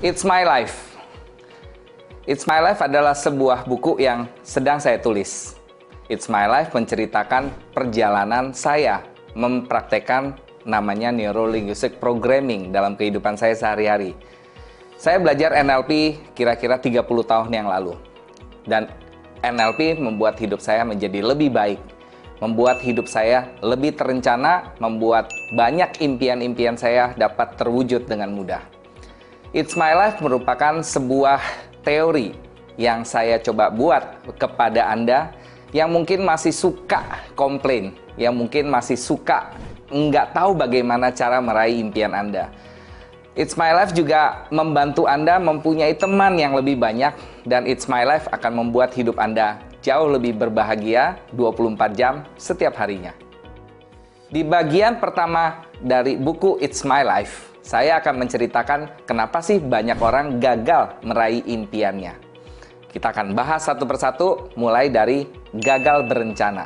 It's My Life. It's My Life adalah sebuah buku yang sedang saya tulis. It's My Life menceritakan perjalanan saya mempraktekkan namanya Neuro-Linguistic Programming dalam kehidupan saya sehari-hari. Saya belajar NLP kira-kira 30 tahun yang lalu. Dan NLP membuat hidup saya menjadi lebih baik. Membuat hidup saya lebih terencana, membuat banyak impian-impian saya dapat terwujud dengan mudah. It's My Life merupakan sebuah teori yang saya coba buat kepada Anda yang mungkin masih suka komplain, yang mungkin masih suka nggak tahu bagaimana cara meraih impian Anda. It's My Life juga membantu Anda mempunyai teman yang lebih banyak, dan It's My Life akan membuat hidup Anda jauh lebih berbahagia 24 jam setiap harinya. Di bagian pertama dari buku It's My Life, saya akan menceritakan kenapa sih banyak orang gagal meraih impiannya. Kita akan bahas satu persatu mulai dari gagal berencana.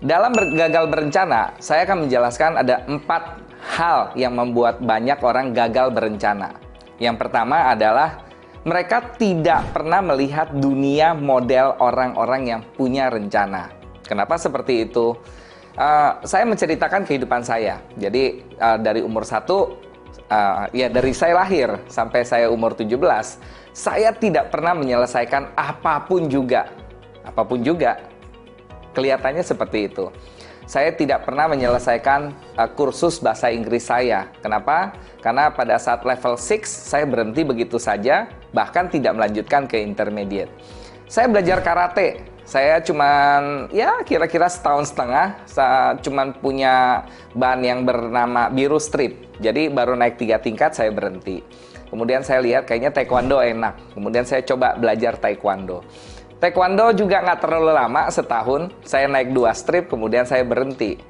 Dalam gagal berencana, saya akan menjelaskan ada 4 hal yang membuat banyak orang gagal berencana. Yang pertama adalah mereka tidak pernah melihat dunia model orang-orang yang punya rencana. Kenapa seperti itu? Saya menceritakan kehidupan saya. Jadi dari umur 1, dari saya lahir sampai saya umur 17, saya tidak pernah menyelesaikan apapun juga. Apapun juga. Kelihatannya seperti itu. Saya tidak pernah menyelesaikan kursus bahasa Inggris saya. Kenapa? Karena pada saat level 6, saya berhenti begitu saja, bahkan tidak melanjutkan ke intermediate. Saya belajar karate. Saya cuman kira-kira setahun setengah, saya cuman punya ban yang bernama biru strip. Jadi baru naik 3 tingkat saya berhenti. Kemudian saya lihat kayaknya taekwondo enak. Kemudian saya coba belajar taekwondo. Taekwondo juga nggak terlalu lama, setahun. Saya naik 2 strip, kemudian saya berhenti.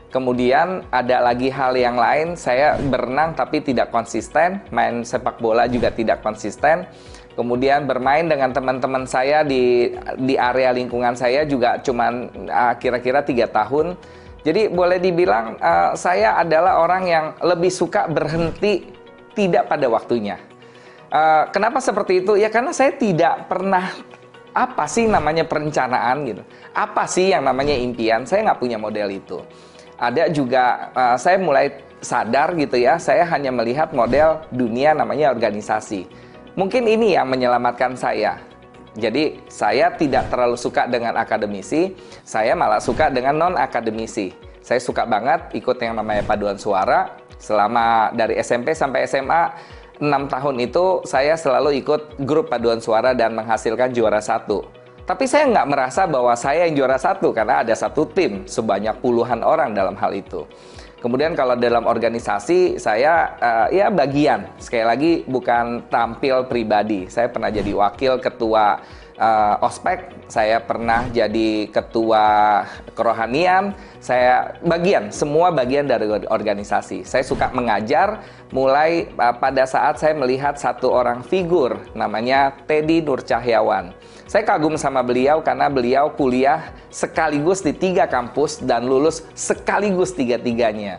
Kemudian ada lagi hal yang lain, saya berenang tapi tidak konsisten. Main sepak bola juga tidak konsisten. Kemudian bermain dengan teman-teman saya di area lingkungan saya juga cuman kira-kira 3 tahun. Jadi boleh dibilang saya adalah orang yang lebih suka berhenti tidak pada waktunya. Kenapa seperti itu? Ya karena saya tidak pernah, apa sih namanya perencanaan gitu. Apa sih yang namanya impian? Saya nggak punya model itu. Ada juga saya mulai sadar gitu ya, saya hanya melihat model dunia namanya organisasi. Mungkin ini yang menyelamatkan saya. Jadi saya tidak terlalu suka dengan akademisi, saya malah suka dengan non-akademisi. Saya suka banget ikut yang namanya paduan suara. Selama dari SMP sampai SMA, 6 tahun itu saya selalu ikut grup paduan suara dan menghasilkan juara 1. Tapi saya nggak merasa bahwa saya yang juara 1 karena ada satu tim sebanyak puluhan orang dalam hal itu. Kemudian kalau dalam organisasi saya bagian, sekali lagi bukan tampil pribadi. Saya pernah jadi wakil ketua ospek, saya pernah jadi ketua kerohanian, saya semua bagian dari organisasi. Saya suka mengajar mulai pada saat saya melihat satu orang figur namanya Teddy Nur Cahyawan. Saya kagum sama beliau karena beliau kuliah sekaligus di 3 kampus dan lulus sekaligus 3-tiganya.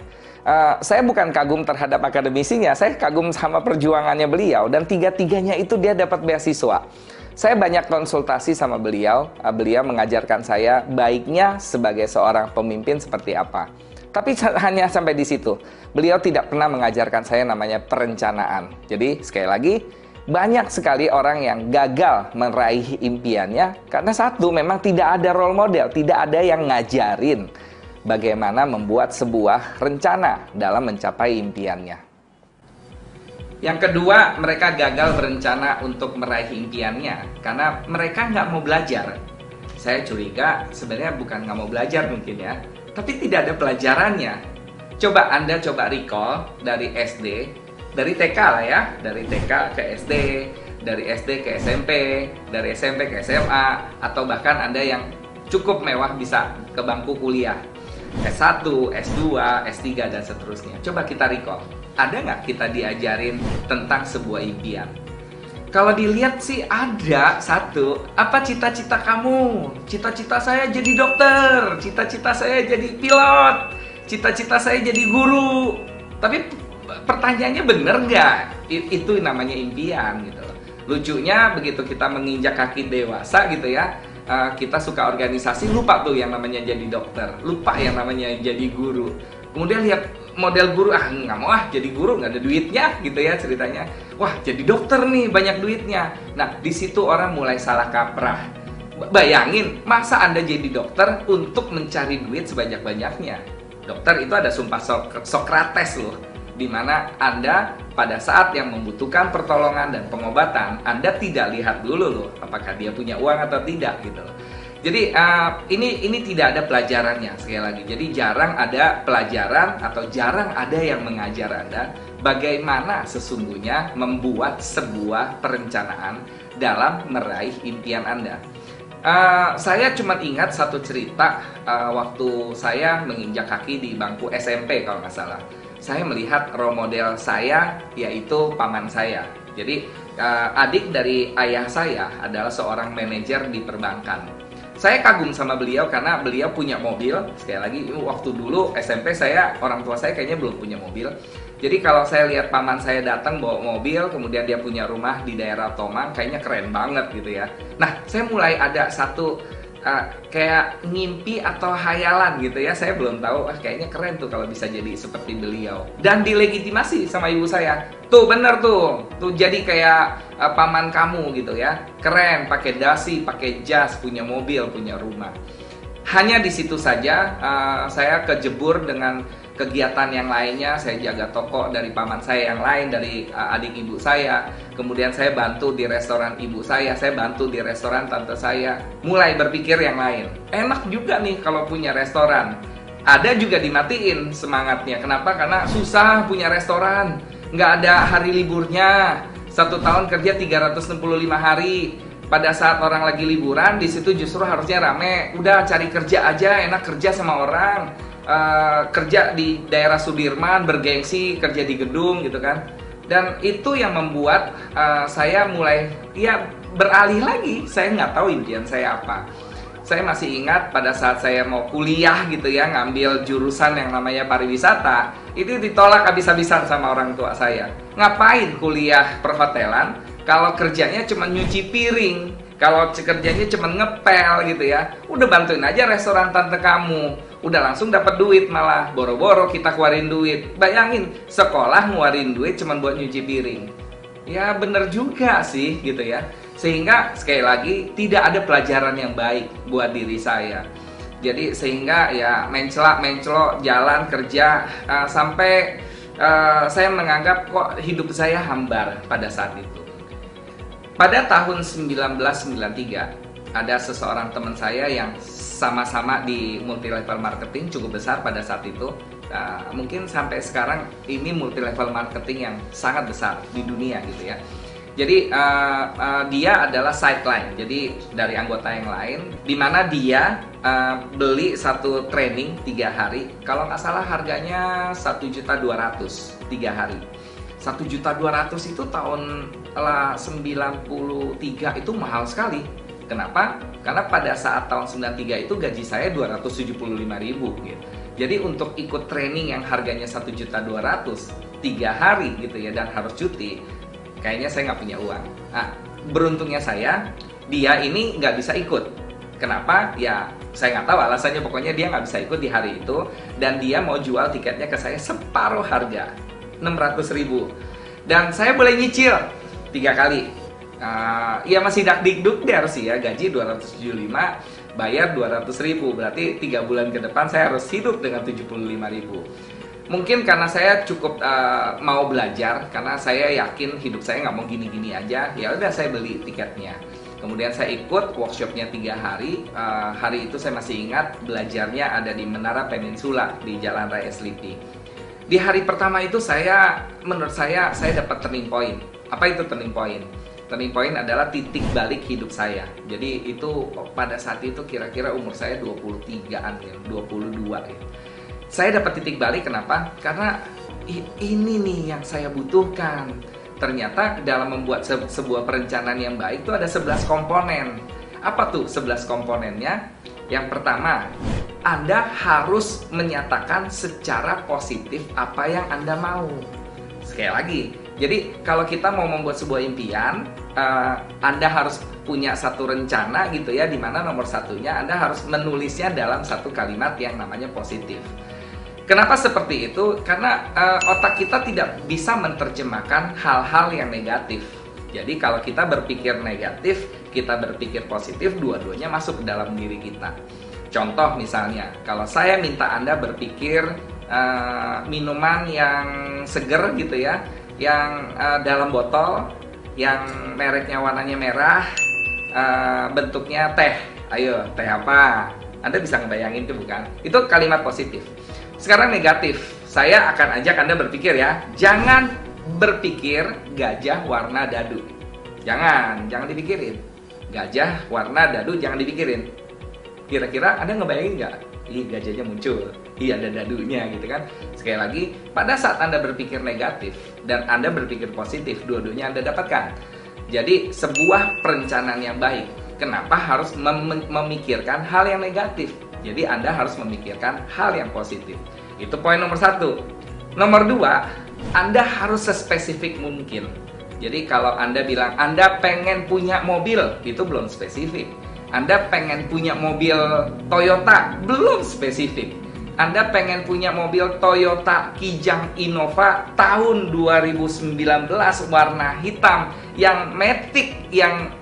Saya bukan kagum terhadap akademisinya, saya kagum sama perjuangannya beliau, dan 3-tiganya itu dia dapat beasiswa. Saya banyak konsultasi sama beliau, beliau mengajarkan saya baiknya sebagai seorang pemimpin seperti apa. Tapi hanya sampai di situ. Beliau tidak pernah mengajarkan saya namanya perencanaan. Jadi sekali lagi, banyak sekali orang yang gagal meraih impiannya karena satu, memang tidak ada role model, tidak ada yang ngajarin bagaimana membuat sebuah rencana dalam mencapai impiannya. Yang kedua, mereka gagal berencana untuk meraih impiannya karena mereka nggak mau belajar. Saya curiga sebenarnya bukan nggak mau belajar mungkin ya, tapi tidak ada pelajarannya. Coba Anda recall dari SD, dari TK lah ya, dari TK ke SD, dari SD ke SMP, dari SMP ke SMA, atau bahkan Anda yang cukup mewah bisa ke bangku kuliah. S1, S2, S3, dan seterusnya. Coba kita recall, ada nggak kita diajarin tentang sebuah impian? Kalau dilihat sih ada satu. Apa cita-cita kamu? Cita-cita saya jadi dokter, cita-cita saya jadi pilot, cita-cita saya jadi guru. Tapi pertanyaannya bener nggak? Itu namanya impian gitu. Lucunya begitu kita menginjak kaki dewasa gitu ya, kita suka organisasi, lupa tuh yang namanya jadi dokter, lupa yang namanya jadi guru. Kemudian lihat model guru, nggak mau jadi guru, nggak ada duitnya gitu ya ceritanya. Wah, jadi dokter nih, banyak duitnya. Nah, di situ orang mulai salah kaprah. Bayangin, masa Anda jadi dokter untuk mencari duit sebanyak-banyaknya? Dokter itu ada sumpah Sokrates loh, di mana Anda pada saat yang membutuhkan pertolongan dan pengobatan, Anda tidak lihat dulu loh apakah dia punya uang atau tidak gitu. Jadi ini tidak ada pelajarannya sekali lagi. Jadi jarang ada pelajaran atau jarang ada yang mengajar Anda bagaimana sesungguhnya membuat sebuah perencanaan dalam meraih impian Anda. Saya cuma ingat satu cerita waktu saya menginjak kaki di bangku SMP kalau nggak salah. Saya melihat role model saya yaitu paman saya. Jadi adik dari ayah saya adalah seorang manajer di perbankan. Saya kagum sama beliau karena beliau punya mobil. Sekali lagi, waktu dulu SMP orang tua saya kayaknya belum punya mobil. Jadi kalau saya lihat paman saya datang bawa mobil, kemudian dia punya rumah di daerah Tomang, kayaknya keren banget gitu ya. Nah, saya mulai ada satu kayak ngimpi atau hayalan gitu ya. Saya belum tahu, kayaknya keren tuh kalau bisa jadi seperti beliau. Dan dilegitimasi sama ibu saya. Tuh bener tuh jadi kayak paman kamu gitu ya. Keren, pakai dasi, pakai jas, punya mobil, punya rumah. Hanya di situ saja saya kejebur dengan kegiatan yang lainnya. Saya jaga toko dari paman saya yang lain, dari adik ibu saya. Kemudian saya bantu di restoran ibu saya bantu di restoran tante saya. Mulai berpikir yang lain. Enak juga nih kalau punya restoran. Ada juga dimatiin semangatnya. Kenapa? Karena susah punya restoran. Nggak ada hari liburnya. 1 tahun kerja 365 hari. Pada saat orang lagi liburan, di situ justru harusnya rame. Udah cari kerja aja, enak kerja sama orang. Kerja di daerah Sudirman, bergengsi, kerja di gedung gitu kan. Dan itu yang membuat saya mulai beralih lagi. Saya nggak tahu impian saya apa. Saya masih ingat pada saat saya mau kuliah gitu ya, ngambil jurusan yang namanya pariwisata, itu ditolak habis-habisan sama orang tua saya. Ngapain kuliah perhotelan kalau kerjanya cuma nyuci piring, kalau kerjanya cuma ngepel gitu ya. Udah bantuin aja restoran tante kamu, udah langsung dapat duit, malah boro-boro kita keluarin duit. Bayangin, sekolah ngeluarin duit cuma buat nyuci piring. Ya bener juga sih gitu ya. Sehingga sekali lagi tidak ada pelajaran yang baik buat diri saya. Jadi sehingga ya mencelok jalan kerja sampai saya menganggap kok hidup saya hambar pada saat itu. Pada tahun 1993 ada seseorang teman saya yang sama-sama di multi level marketing cukup besar pada saat itu. Mungkin sampai sekarang ini multi level marketing yang sangat besar di dunia gitu ya. Jadi dia adalah sideline, jadi dari anggota yang lain, di mana dia beli satu training 3 hari, kalau nggak salah harganya 1.200.000 3 hari. 1.200.000 itu tahun 93 itu mahal sekali. Kenapa? Karena pada saat tahun 93 itu gaji saya 275.000 gitu. Jadi untuk ikut training yang harganya 1.200.000 3 hari gitu ya, dan harus cuti, kayaknya saya nggak punya uang. Nah, beruntungnya dia ini nggak bisa ikut. Kenapa? Ya saya nggak tahu alasannya, pokoknya dia nggak bisa ikut di hari itu. Dan dia mau jual tiketnya ke saya separuh harga, 600.000. Dan saya boleh nyicil 3 kali. Ya masih dakdikduk der sih ya, gaji 275, bayar 200.000. Berarti 3 bulan ke depan saya harus hidup dengan 75.000. Mungkin karena saya cukup mau belajar, karena saya yakin hidup saya nggak mau gini-gini aja. Ya udah saya beli tiketnya. Kemudian saya ikut workshopnya 3 hari. Hari itu saya masih ingat belajarnya ada di Menara Peninsula di Jalan Raya Selipi. Di hari pertama itu menurut saya dapat turning point. Apa itu turning point? Turning point adalah titik balik hidup saya. Jadi itu pada saat itu kira-kira umur saya 23-an ya, 22 ya. Saya dapat titik balik, kenapa? Karena ini nih yang saya butuhkan. Ternyata dalam membuat sebuah perencanaan yang baik itu ada 11 komponen. Apa tuh 11 komponennya? Yang pertama, Anda harus menyatakan secara positif apa yang Anda mau. sekali lagi. Jadi kalau kita mau membuat sebuah impian, Anda harus punya satu rencana gitu ya, dimana nomor satunya Anda harus menulisnya dalam satu kalimat yang namanya positif. Kenapa seperti itu? Karena otak kita tidak bisa menerjemahkan hal-hal yang negatif. Jadi kalau kita berpikir negatif, kita berpikir positif, dua-duanya masuk ke dalam diri kita. Contoh misalnya, kalau saya minta Anda berpikir minuman yang seger gitu ya, yang dalam botol, yang mereknya warnanya merah, bentuknya teh. Ayo, teh apa? Anda bisa ngebayangin itu bukan? Itu kalimat positif. Sekarang negatif, saya akan ajak Anda berpikir ya, jangan berpikir gajah warna dadu. Jangan dipikirin. Gajah warna dadu jangan dipikirin. Kira-kira Anda ngebayangin nggak? Ih, gajahnya muncul. Iya, ada dadunya gitu kan. Sekali lagi, pada saat Anda berpikir negatif dan Anda berpikir positif, dua-duanya Anda dapatkan. Jadi, sebuah perencanaan yang baik, kenapa harus memikirkan hal yang negatif? Jadi, Anda harus memikirkan hal yang positif. Itu poin nomor satu. Nomor dua, Anda harus sespesifik mungkin. Jadi, kalau Anda bilang Anda pengen punya mobil, itu belum spesifik. Anda pengen punya mobil Toyota, belum spesifik. Anda pengen punya mobil Toyota Kijang Innova tahun 2019 warna hitam yang matic, yang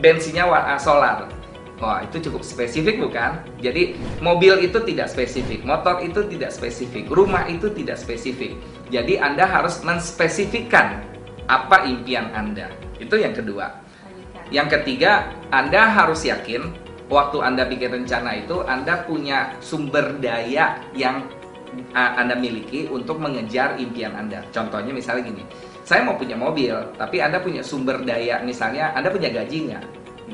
bensinnya solar. Wah, itu cukup spesifik bukan? Jadi mobil itu tidak spesifik, motor itu tidak spesifik, rumah itu tidak spesifik. Jadi Anda harus menspesifikkan apa impian Anda. Itu yang kedua. Yang ketiga, Anda harus yakin waktu Anda bikin rencana itu Anda punya sumber daya yang Anda miliki untuk mengejar impian Anda. Contohnya misalnya gini, saya mau punya mobil, tapi Anda punya sumber daya, misalnya Anda punya gaji nggak?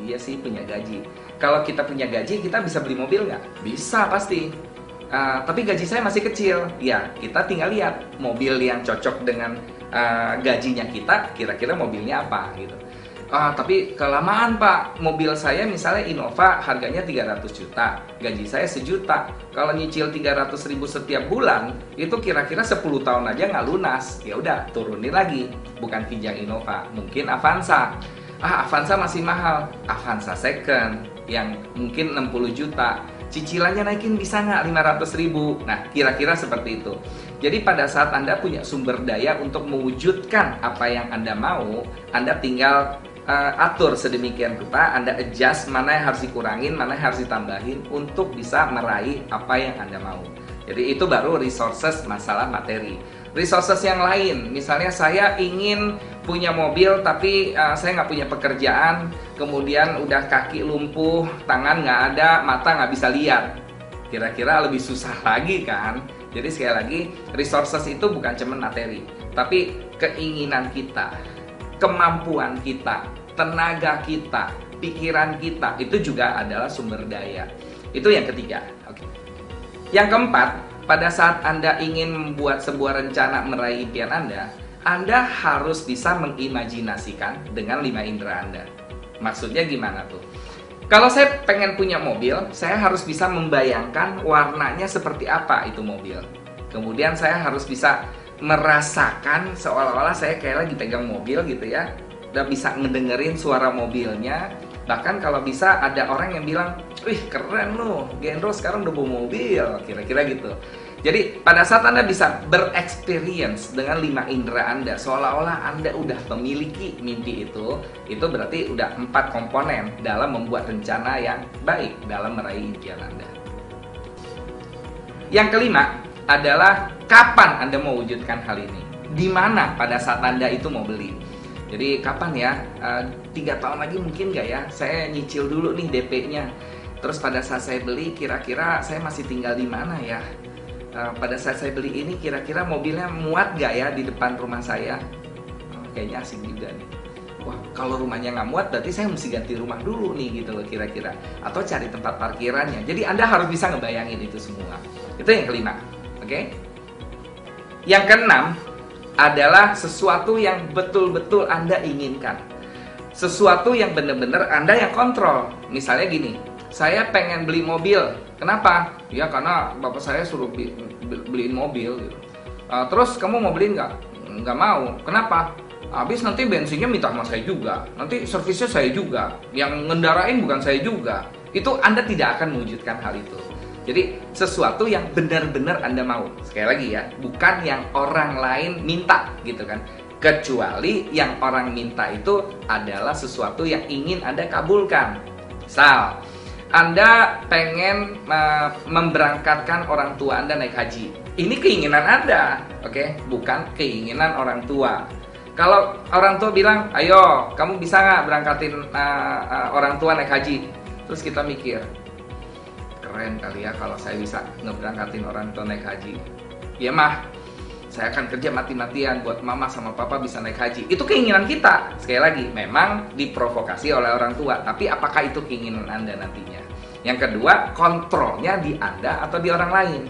Iya sih, punya gaji. Kalau kita punya gaji, kita bisa beli mobil nggak? Bisa pasti. Tapi gaji saya masih kecil. Ya, kita tinggal lihat mobil yang cocok dengan gajinya kita, kira-kira mobilnya apa gitu. Tapi kelamaan Pak, mobil saya misalnya Innova harganya 300 juta, gaji saya 1 juta. Kalau nyicil 300 ribu setiap bulan, itu kira-kira 10 tahun aja nggak lunas. Ya udah, turunin lagi, bukan Kijang Innova, mungkin Avanza. Avanza masih mahal, Avanza second yang mungkin 60 juta. Cicilannya naikin bisa nggak 500 ribu? Nah, kira-kira seperti itu. Jadi pada saat Anda punya sumber daya untuk mewujudkan apa yang Anda mau, Anda tinggal atur sedemikian rupa, Anda adjust mana yang harus dikurangin, mana yang harus ditambahin untuk bisa meraih apa yang Anda mau. Jadi itu baru resources masalah materi. Resources yang lain, misalnya saya ingin punya mobil tapi saya nggak punya pekerjaan, kemudian udah kaki lumpuh, tangan nggak ada, mata nggak bisa lihat. Kira-kira lebih susah lagi kan? Jadi sekali lagi, resources itu bukan cuma materi, tapi keinginan kita, kemampuan kita, tenaga kita, pikiran kita, itu juga adalah sumber daya. Itu yang ketiga. Oke. Yang keempat, pada saat Anda ingin membuat sebuah rencana meraih impian Anda harus bisa mengimajinasikan dengan 5 indera Anda. Maksudnya gimana tuh? Kalau saya pengen punya mobil, saya harus bisa membayangkan warnanya seperti apa itu mobil. Kemudian saya harus bisa merasakan seolah-olah saya kayak lagi pegang mobil gitu ya, udah bisa ngedengerin suara mobilnya. Bahkan kalau bisa ada orang yang bilang, wih keren loh, Gendro sekarang udah bawa mobil, kira-kira gitu. Jadi pada saat Anda bisa bereksperience dengan 5 indera Anda, seolah-olah Anda udah memiliki mimpi itu berarti udah 4 komponen dalam membuat rencana yang baik dalam meraih impian Anda. Yang kelima adalah kapan Anda mau wujudkan hal ini? Di mana pada saat Anda itu mau beli? Jadi kapan ya? 3 tahun lagi mungkin nggak ya? Saya nyicil dulu nih DP-nya. Terus pada saat saya beli, kira-kira saya masih tinggal di mana ya? Pada saat saya beli ini, kira-kira mobilnya muat nggak ya di depan rumah saya? Kayaknya asik juga nih. Wah, kalau rumahnya nggak muat, berarti saya mesti ganti rumah dulu nih gitu loh kira-kira. Atau cari tempat parkirannya. Jadi Anda harus bisa ngebayangin itu semua. Itu yang kelima. Oke? Yang keenam adalah sesuatu yang betul-betul Anda inginkan. Sesuatu yang benar-benar Anda yang kontrol. Misalnya gini, saya pengen beli mobil. Kenapa? Ya karena bapak saya suruh beliin mobil gitu. Terus kamu mau beliin nggak? nggak mau. Kenapa? Habis nanti bensinnya minta sama saya juga, nanti servisnya saya juga, yang ngendarain bukan saya juga. Itu Anda tidak akan mewujudkan hal itu. Jadi sesuatu yang benar-benar Anda mau. Sekali lagi ya, bukan yang orang lain minta gitu kan. Kecuali yang orang minta itu adalah sesuatu yang ingin Anda kabulkan. Misal, Anda pengen memberangkatkan orang tua Anda naik haji. Ini keinginan Anda, oke? Bukan keinginan orang tua. Kalau orang tua bilang, ayo kamu bisa nggak berangkatin orang tua naik haji? Terus kita mikir, keren kali ya kalau saya bisa ngeberangkatin orang tua naik haji. Ya mah, saya akan kerja mati-matian buat mama sama papa bisa naik haji. Itu keinginan kita. Sekali lagi, memang diprovokasi oleh orang tua. Tapi apakah itu keinginan Anda nantinya? Yang kedua, kontrolnya di Anda atau di orang lain.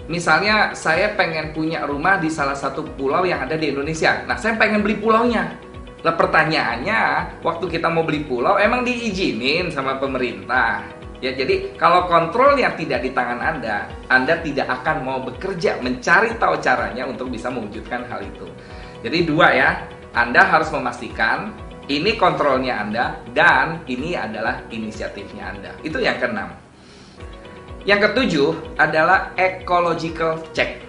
Misalnya saya pengen punya rumah di salah satu pulau yang ada di Indonesia. Nah, saya pengen beli pulaunya. Lah pertanyaannya, waktu kita mau beli pulau emang diizinin sama pemerintah? Ya, jadi kalau kontrolnya tidak di tangan Anda tidak akan mau bekerja mencari tahu caranya untuk bisa mewujudkan hal itu. Jadi dua ya, Anda harus memastikan ini kontrolnya Anda dan ini adalah inisiatifnya Anda. Itu yang keenam. Yang ketujuh adalah ecological check.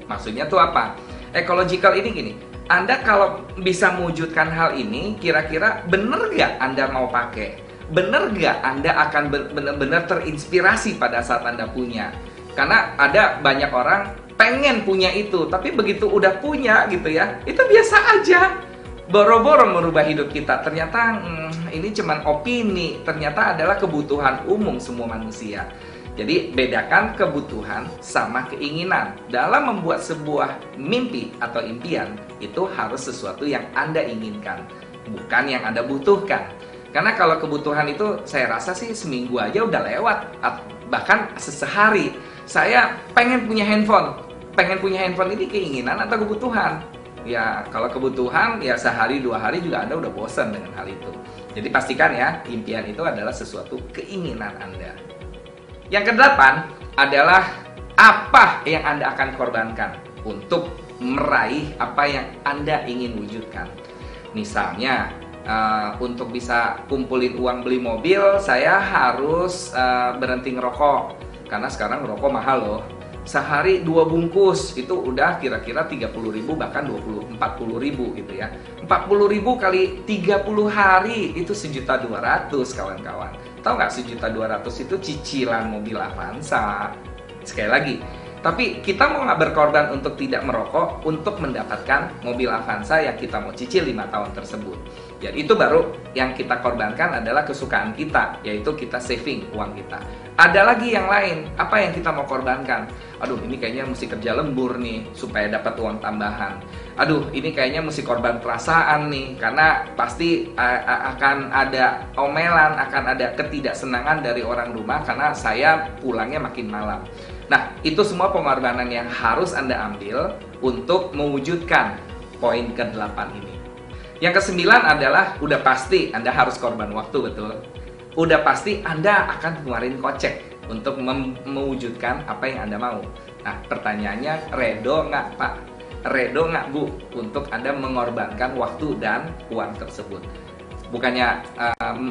Maksudnya tuh apa? Ecological ini gini, Anda kalau bisa mewujudkan hal ini, kira-kira bener gak Anda mau pakai? Bener gak Anda akan benar-benar terinspirasi pada saat Anda punya? Karena ada banyak orang pengen punya itu, tapi begitu udah punya gitu ya, itu biasa aja. Boro-boro merubah hidup kita. Ternyata ini cuman opini, ternyata adalah kebutuhan umum semua manusia. Jadi bedakan kebutuhan sama keinginan. Dalam membuat sebuah mimpi atau impian, itu harus sesuatu yang Anda inginkan, bukan yang Anda butuhkan. Karena kalau kebutuhan itu saya rasa sih seminggu aja udah lewat, bahkan sehari. Saya pengen punya handphone. Pengen punya handphone ini keinginan atau kebutuhan? Ya kalau kebutuhan ya sehari 2 hari juga Anda udah bosan dengan hal itu. Jadi pastikan ya, impian itu adalah sesuatu keinginan Anda. Yang kedelapan adalah apa yang Anda akan korbankan untuk meraih apa yang Anda ingin wujudkan. Misalnya, untuk bisa kumpulin uang beli mobil, saya harus berhenti ngerokok. Karena sekarang ngerokok mahal loh. Sehari 2 bungkus, itu udah kira-kira 30.000 bahkan 40.000 gitu ya. 40.000 kali 30 hari, itu 1.200.000 kawan-kawan. Tahu nggak 1.200.000 itu cicilan mobil Avanza. Sekali lagi, tapi kita mau nggak berkorban untuk tidak merokok untuk mendapatkan mobil Avanza yang kita mau cicil 5 tahun tersebut. Jadi itu baru yang kita korbankan adalah kesukaan kita, yaitu kita saving uang kita. Ada lagi yang lain, apa yang kita mau korbankan? Aduh, ini kayaknya mesti kerja lembur nih supaya dapat uang tambahan. Aduh, ini kayaknya mesti korban perasaan nih, karena pasti akan ada omelan, akan ada ketidaksenangan dari orang rumah karena saya pulangnya makin malam. Nah, itu semua pengorbanan yang harus Anda ambil untuk mewujudkan poin ke-8 ini. Yang ke-9 adalah udah pasti Anda harus korban waktu, betul? Udah pasti Anda akan ngeluarin kocek untuk mewujudkan apa yang Anda mau. Nah, pertanyaannya, redo nggak Pak? Redo nggak Bu untuk Anda mengorbankan waktu dan uang tersebut? Bukannya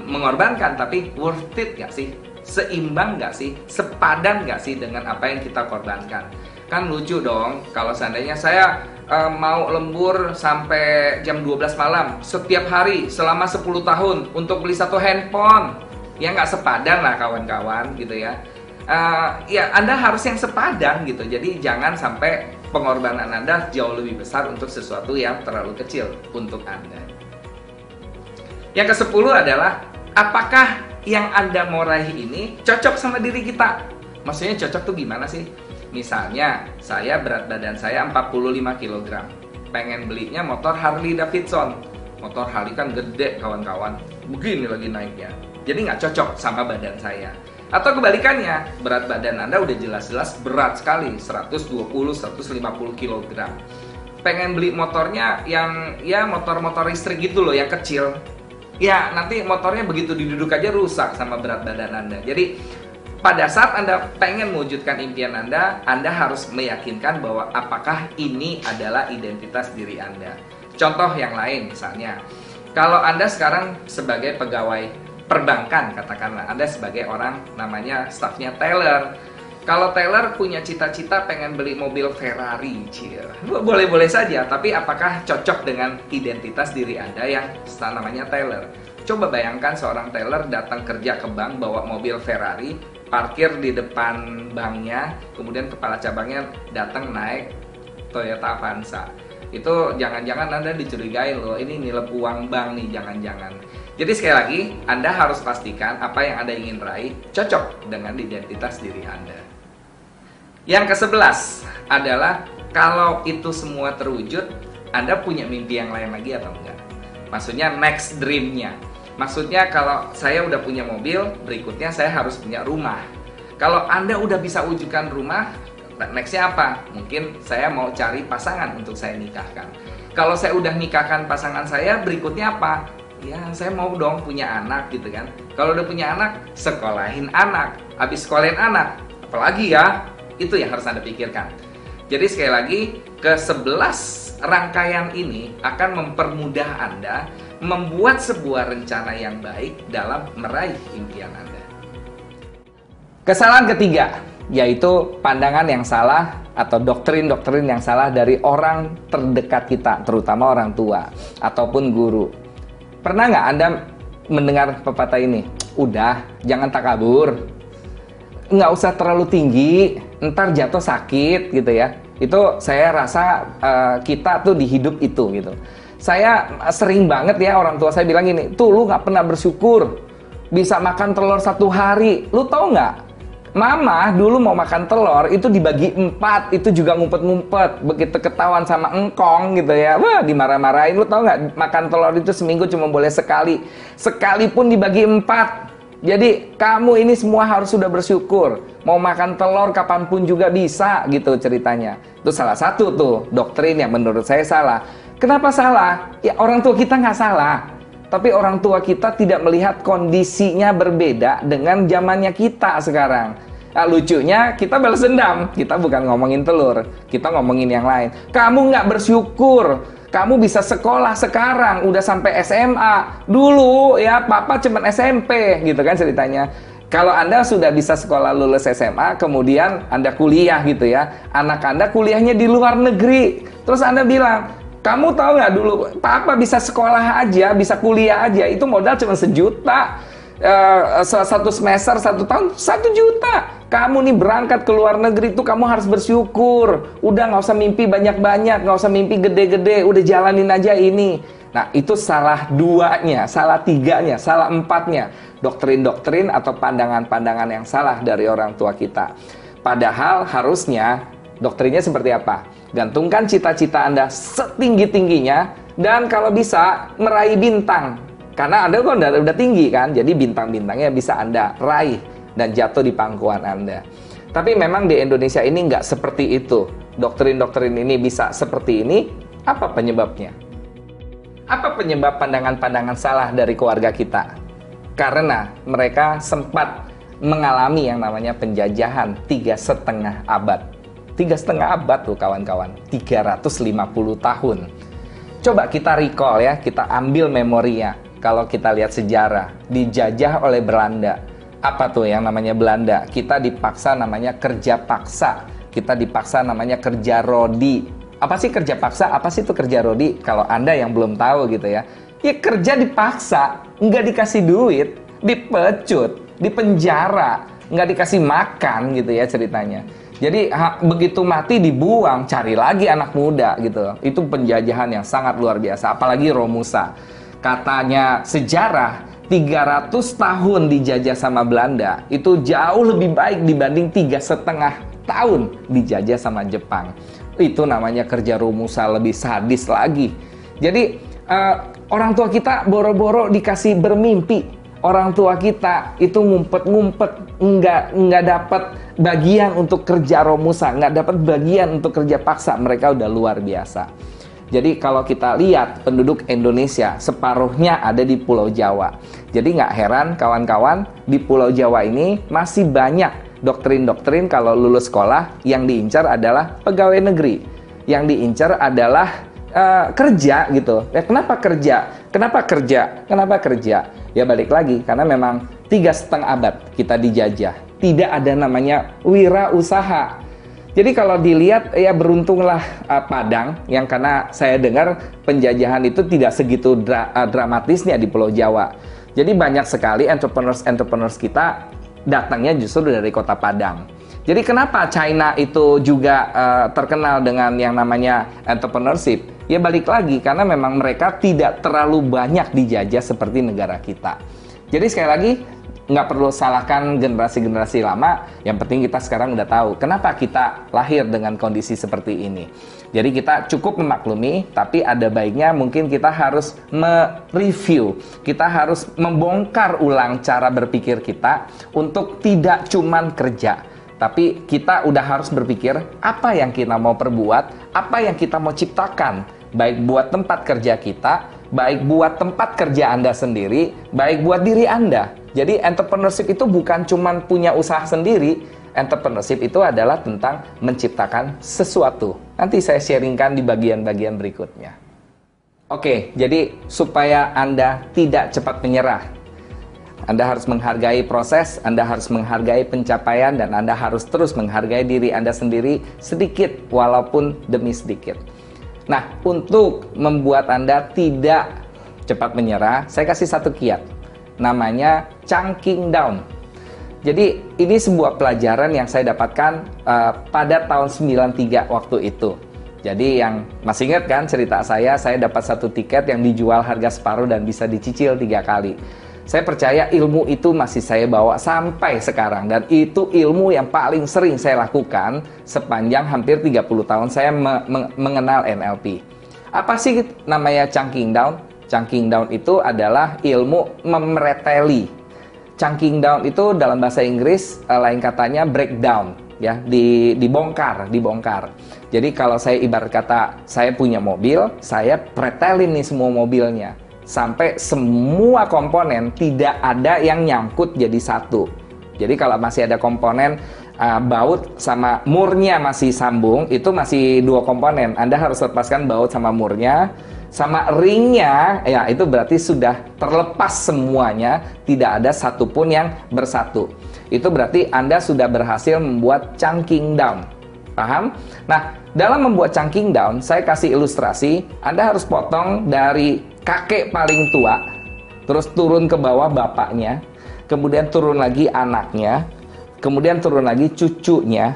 mengorbankan, tapi worth it nggak sih? Seimbang nggak sih? Sepadan nggak sih dengan apa yang kita korbankan? Kan lucu dong kalau seandainya saya mau lembur sampai jam 12 malam setiap hari selama 10 tahun untuk beli satu handphone. Ya nggak sepadan lah kawan-kawan gitu ya. Ya Anda harus yang sepadan gitu. Jadi jangan sampai pengorbanan Anda jauh lebih besar untuk sesuatu yang terlalu kecil untuk Anda. Yang ke-10 adalah apakah yang Anda mau raih ini cocok sama diri kita? Maksudnya cocok tuh gimana sih? Misalnya, saya berat badan saya 45 kg. Pengen belinya motor Harley Davidson. Motor Harley kan gede kawan-kawan. Begini lagi naiknya. Jadi nggak cocok sama badan saya. Atau kebalikannya, berat badan Anda udah jelas-jelas berat sekali. 120-150 kg. Pengen beli motornya yang ya motor-motor listrik gitu loh, yang kecil. Ya, nanti motornya begitu diduduk aja rusak sama berat badan Anda. Jadi Pada saat Anda pengen mewujudkan impian Anda harus meyakinkan bahwa apakah ini adalah identitas diri Anda. Contoh yang lain misalnya, kalau Anda sekarang sebagai pegawai perbankan, katakanlah Anda sebagai orang namanya stafnya teller. Kalau teller punya cita-cita pengen beli mobil Ferrari, boleh-boleh saja, tapi apakah cocok dengan identitas diri Anda yang namanya teller? Coba bayangkan seorang teller datang kerja ke bank bawa mobil Ferrari, parkir di depan banknya, kemudian kepala cabangnya datang naik Toyota Avanza. Itu jangan-jangan Anda dicurigai loh, ini nilep uang bank nih, jangan-jangan. Jadi sekali lagi, Anda harus pastikan apa yang Anda ingin raih cocok dengan identitas diri Anda. Yang ke-11 adalah kalau itu semua terwujud, Anda punya mimpi yang lain lagi atau enggak? Maksudnya next dream-nya. Maksudnya kalau saya udah punya mobil, berikutnya saya harus punya rumah. Kalau Anda udah bisa wujudkan rumah, next-nya apa? Mungkin saya mau cari pasangan untuk saya nikahkan. Kalau saya udah nikahkan pasangan saya, berikutnya apa? Ya saya mau dong punya anak gitu kan. Kalau udah punya anak, sekolahin anak. Habis sekolahin anak, apalagi ya? Itu yang harus Anda pikirkan. Jadi sekali lagi, ke-11 rangkaian ini akan mempermudah Anda membuat sebuah rencana yang baik dalam meraih impian Anda. Kesalahan ketiga, yaitu pandangan yang salah atau doktrin-doktrin yang salah dari orang terdekat kita, terutama orang tua ataupun guru. Pernah nggak Anda mendengar pepatah ini? Udah, jangan takabur. Nggak usah terlalu tinggi, ntar jatuh sakit gitu ya. Itu saya rasa kita tuh di hidup itu gitu. Saya sering banget ya orang tua saya bilang gini, tuh lu nggak pernah bersyukur bisa makan telur 1 hari. Lu tahu nggak? Mama dulu mau makan telur itu dibagi 4, itu juga ngumpet-ngumpet. Begitu ketahuan sama engkong gitu ya, wah dimarah-marahin. Lu tahu nggak, makan telur itu seminggu cuma boleh sekali. Sekalipun dibagi 4. Jadi kamu ini semua harus sudah bersyukur. Mau makan telur kapanpun juga bisa gitu ceritanya. Itu salah satu tuh doktrin yang menurut saya salah. Kenapa salah? Ya orang tua kita nggak salah. Tapi orang tua kita tidak melihat kondisinya berbeda dengan zamannya kita sekarang. Nah, lucunya kita balas dendam. Kita bukan ngomongin telur, kita ngomongin yang lain. Kamu nggak bersyukur. Kamu bisa sekolah sekarang, udah sampai SMA. Dulu ya, papa cuman SMP gitu kan ceritanya. Kalau Anda sudah bisa sekolah lulus SMA, kemudian Anda kuliah gitu ya. Anak Anda kuliahnya di luar negeri. Terus Anda bilang, kamu tahu nggak dulu, papa bisa sekolah aja, bisa kuliah aja, itu modal cuma 1 juta. 1 semester, 1 tahun, 1 juta. Kamu nih berangkat ke luar negeri tuh kamu harus bersyukur. Udah nggak usah mimpi banyak-banyak, nggak usah mimpi gede-gede, udah jalanin aja ini. Nah itu salah 2-nya, salah 3-nya, salah 4-nya. Doktrin-doktrin atau pandangan-pandangan yang salah dari orang tua kita. Padahal harusnya doktrinnya seperti apa? Gantungkan cita-cita Anda setinggi-tingginya dan kalau bisa meraih bintang. Karena Anda kan udah tinggi kan, jadi bintang-bintangnya bisa Anda raih dan jatuh di pangkuan Anda. Tapi memang di Indonesia ini nggak seperti itu. Doktrin-doktrin ini bisa seperti ini, apa penyebabnya? Apa penyebab pandangan-pandangan salah dari keluarga kita? Karena mereka sempat mengalami yang namanya penjajahan 3,5 abad. 3,5 abad tuh kawan-kawan, 350 tahun. Coba kita recall ya, kita ambil memorinya. Kalau kita lihat sejarah, dijajah oleh Belanda. Apa tuh yang namanya Belanda? Kita dipaksa namanya kerja paksa. Kita dipaksa namanya kerja rodi. Apa sih kerja paksa? Apa sih itu kerja rodi? Kalau Anda yang belum tahu gitu ya. Ya kerja dipaksa, nggak dikasih duit, dipecut, dipenjara, nggak dikasih makan gitu ya ceritanya. Jadi begitu mati dibuang, cari lagi anak muda gitu. Itu penjajahan yang sangat luar biasa, apalagi Romusa. Katanya sejarah 300 tahun dijajah sama Belanda itu jauh lebih baik dibanding 3,5 tahun dijajah sama Jepang. Itu namanya kerja Romusa, lebih sadis lagi. Jadi orang tua kita boro-boro dikasih bermimpi. Orang tua kita itu ngumpet-ngumpet, nggak dapat bagian untuk kerja Romusa, nggak dapat bagian untuk kerja paksa. Mereka udah luar biasa. Jadi kalau kita lihat penduduk Indonesia separuhnya ada di Pulau Jawa. Jadi nggak heran kawan-kawan, di Pulau Jawa ini masih banyak doktrin-doktrin kalau lulus sekolah yang diincar adalah pegawai negeri. Yang diincar adalah kerja gitu. Ya, kenapa kerja? Kenapa kerja? Kenapa kerja? Ya balik lagi, karena memang 3,5 abad kita dijajah. Tidak ada namanya wirausaha. Jadi kalau dilihat, ya beruntunglah Padang, yang karena saya dengar penjajahan itu tidak segitu dramatisnya di Pulau Jawa. Jadi banyak sekali entrepreneurs kita datangnya justru dari kota Padang. Jadi kenapa China itu juga terkenal dengan yang namanya entrepreneurship? Ya balik lagi, karena memang mereka tidak terlalu banyak dijajah seperti negara kita. Jadi sekali lagi, nggak perlu salahkan generasi-generasi lama, yang penting kita sekarang udah tahu kenapa kita lahir dengan kondisi seperti ini. Jadi kita cukup memaklumi, tapi ada baiknya mungkin kita harus mereview, kita harus membongkar ulang cara berpikir kita untuk tidak cuman kerja, tapi kita udah harus berpikir apa yang kita mau perbuat, apa yang kita mau ciptakan, baik buat tempat kerja kita, baik buat tempat kerja Anda sendiri, baik buat diri Anda. Jadi entrepreneurship itu bukan cuma punya usaha sendiri. Entrepreneurship itu adalah tentang menciptakan sesuatu. Nanti saya sharingkan di bagian-bagian berikutnya. Oke, jadi supaya Anda tidak cepat menyerah, Anda harus menghargai proses, Anda harus menghargai pencapaian, dan Anda harus terus menghargai diri Anda sendiri sedikit walaupun demi sedikit. Nah, untuk membuat Anda tidak cepat menyerah, saya kasih satu kiat. Namanya chunking down. Jadi ini sebuah pelajaran yang saya dapatkan pada tahun 93 waktu itu. Jadi yang masih ingat kan cerita saya dapat satu tiket yang dijual harga separuh dan bisa dicicil 3 kali. Saya percaya ilmu itu masih saya bawa sampai sekarang, dan itu ilmu yang paling sering saya lakukan sepanjang hampir 30 tahun saya mengenal NLP. Apa sih namanya chunking down? Chunking down itu adalah ilmu mereteli. Chunking down itu dalam bahasa Inggris lain katanya breakdown, ya, dibongkar. Jadi kalau saya ibarat kata saya punya mobil, saya pretelin nih semua mobilnya sampai semua komponen tidak ada yang nyangkut jadi satu. Jadi kalau masih ada komponen baut sama murnya masih sambung, itu masih 2 komponen. Anda harus lepaskan baut sama murnya. Sama ringnya, ya itu berarti sudah terlepas semuanya, tidak ada satupun yang bersatu. Itu berarti Anda sudah berhasil membuat chunking down. Paham? Nah, dalam membuat chunking down, saya kasih ilustrasi. Anda harus potong dari kakek paling tua, terus turun ke bawah bapaknya, kemudian turun lagi anaknya, kemudian turun lagi cucunya,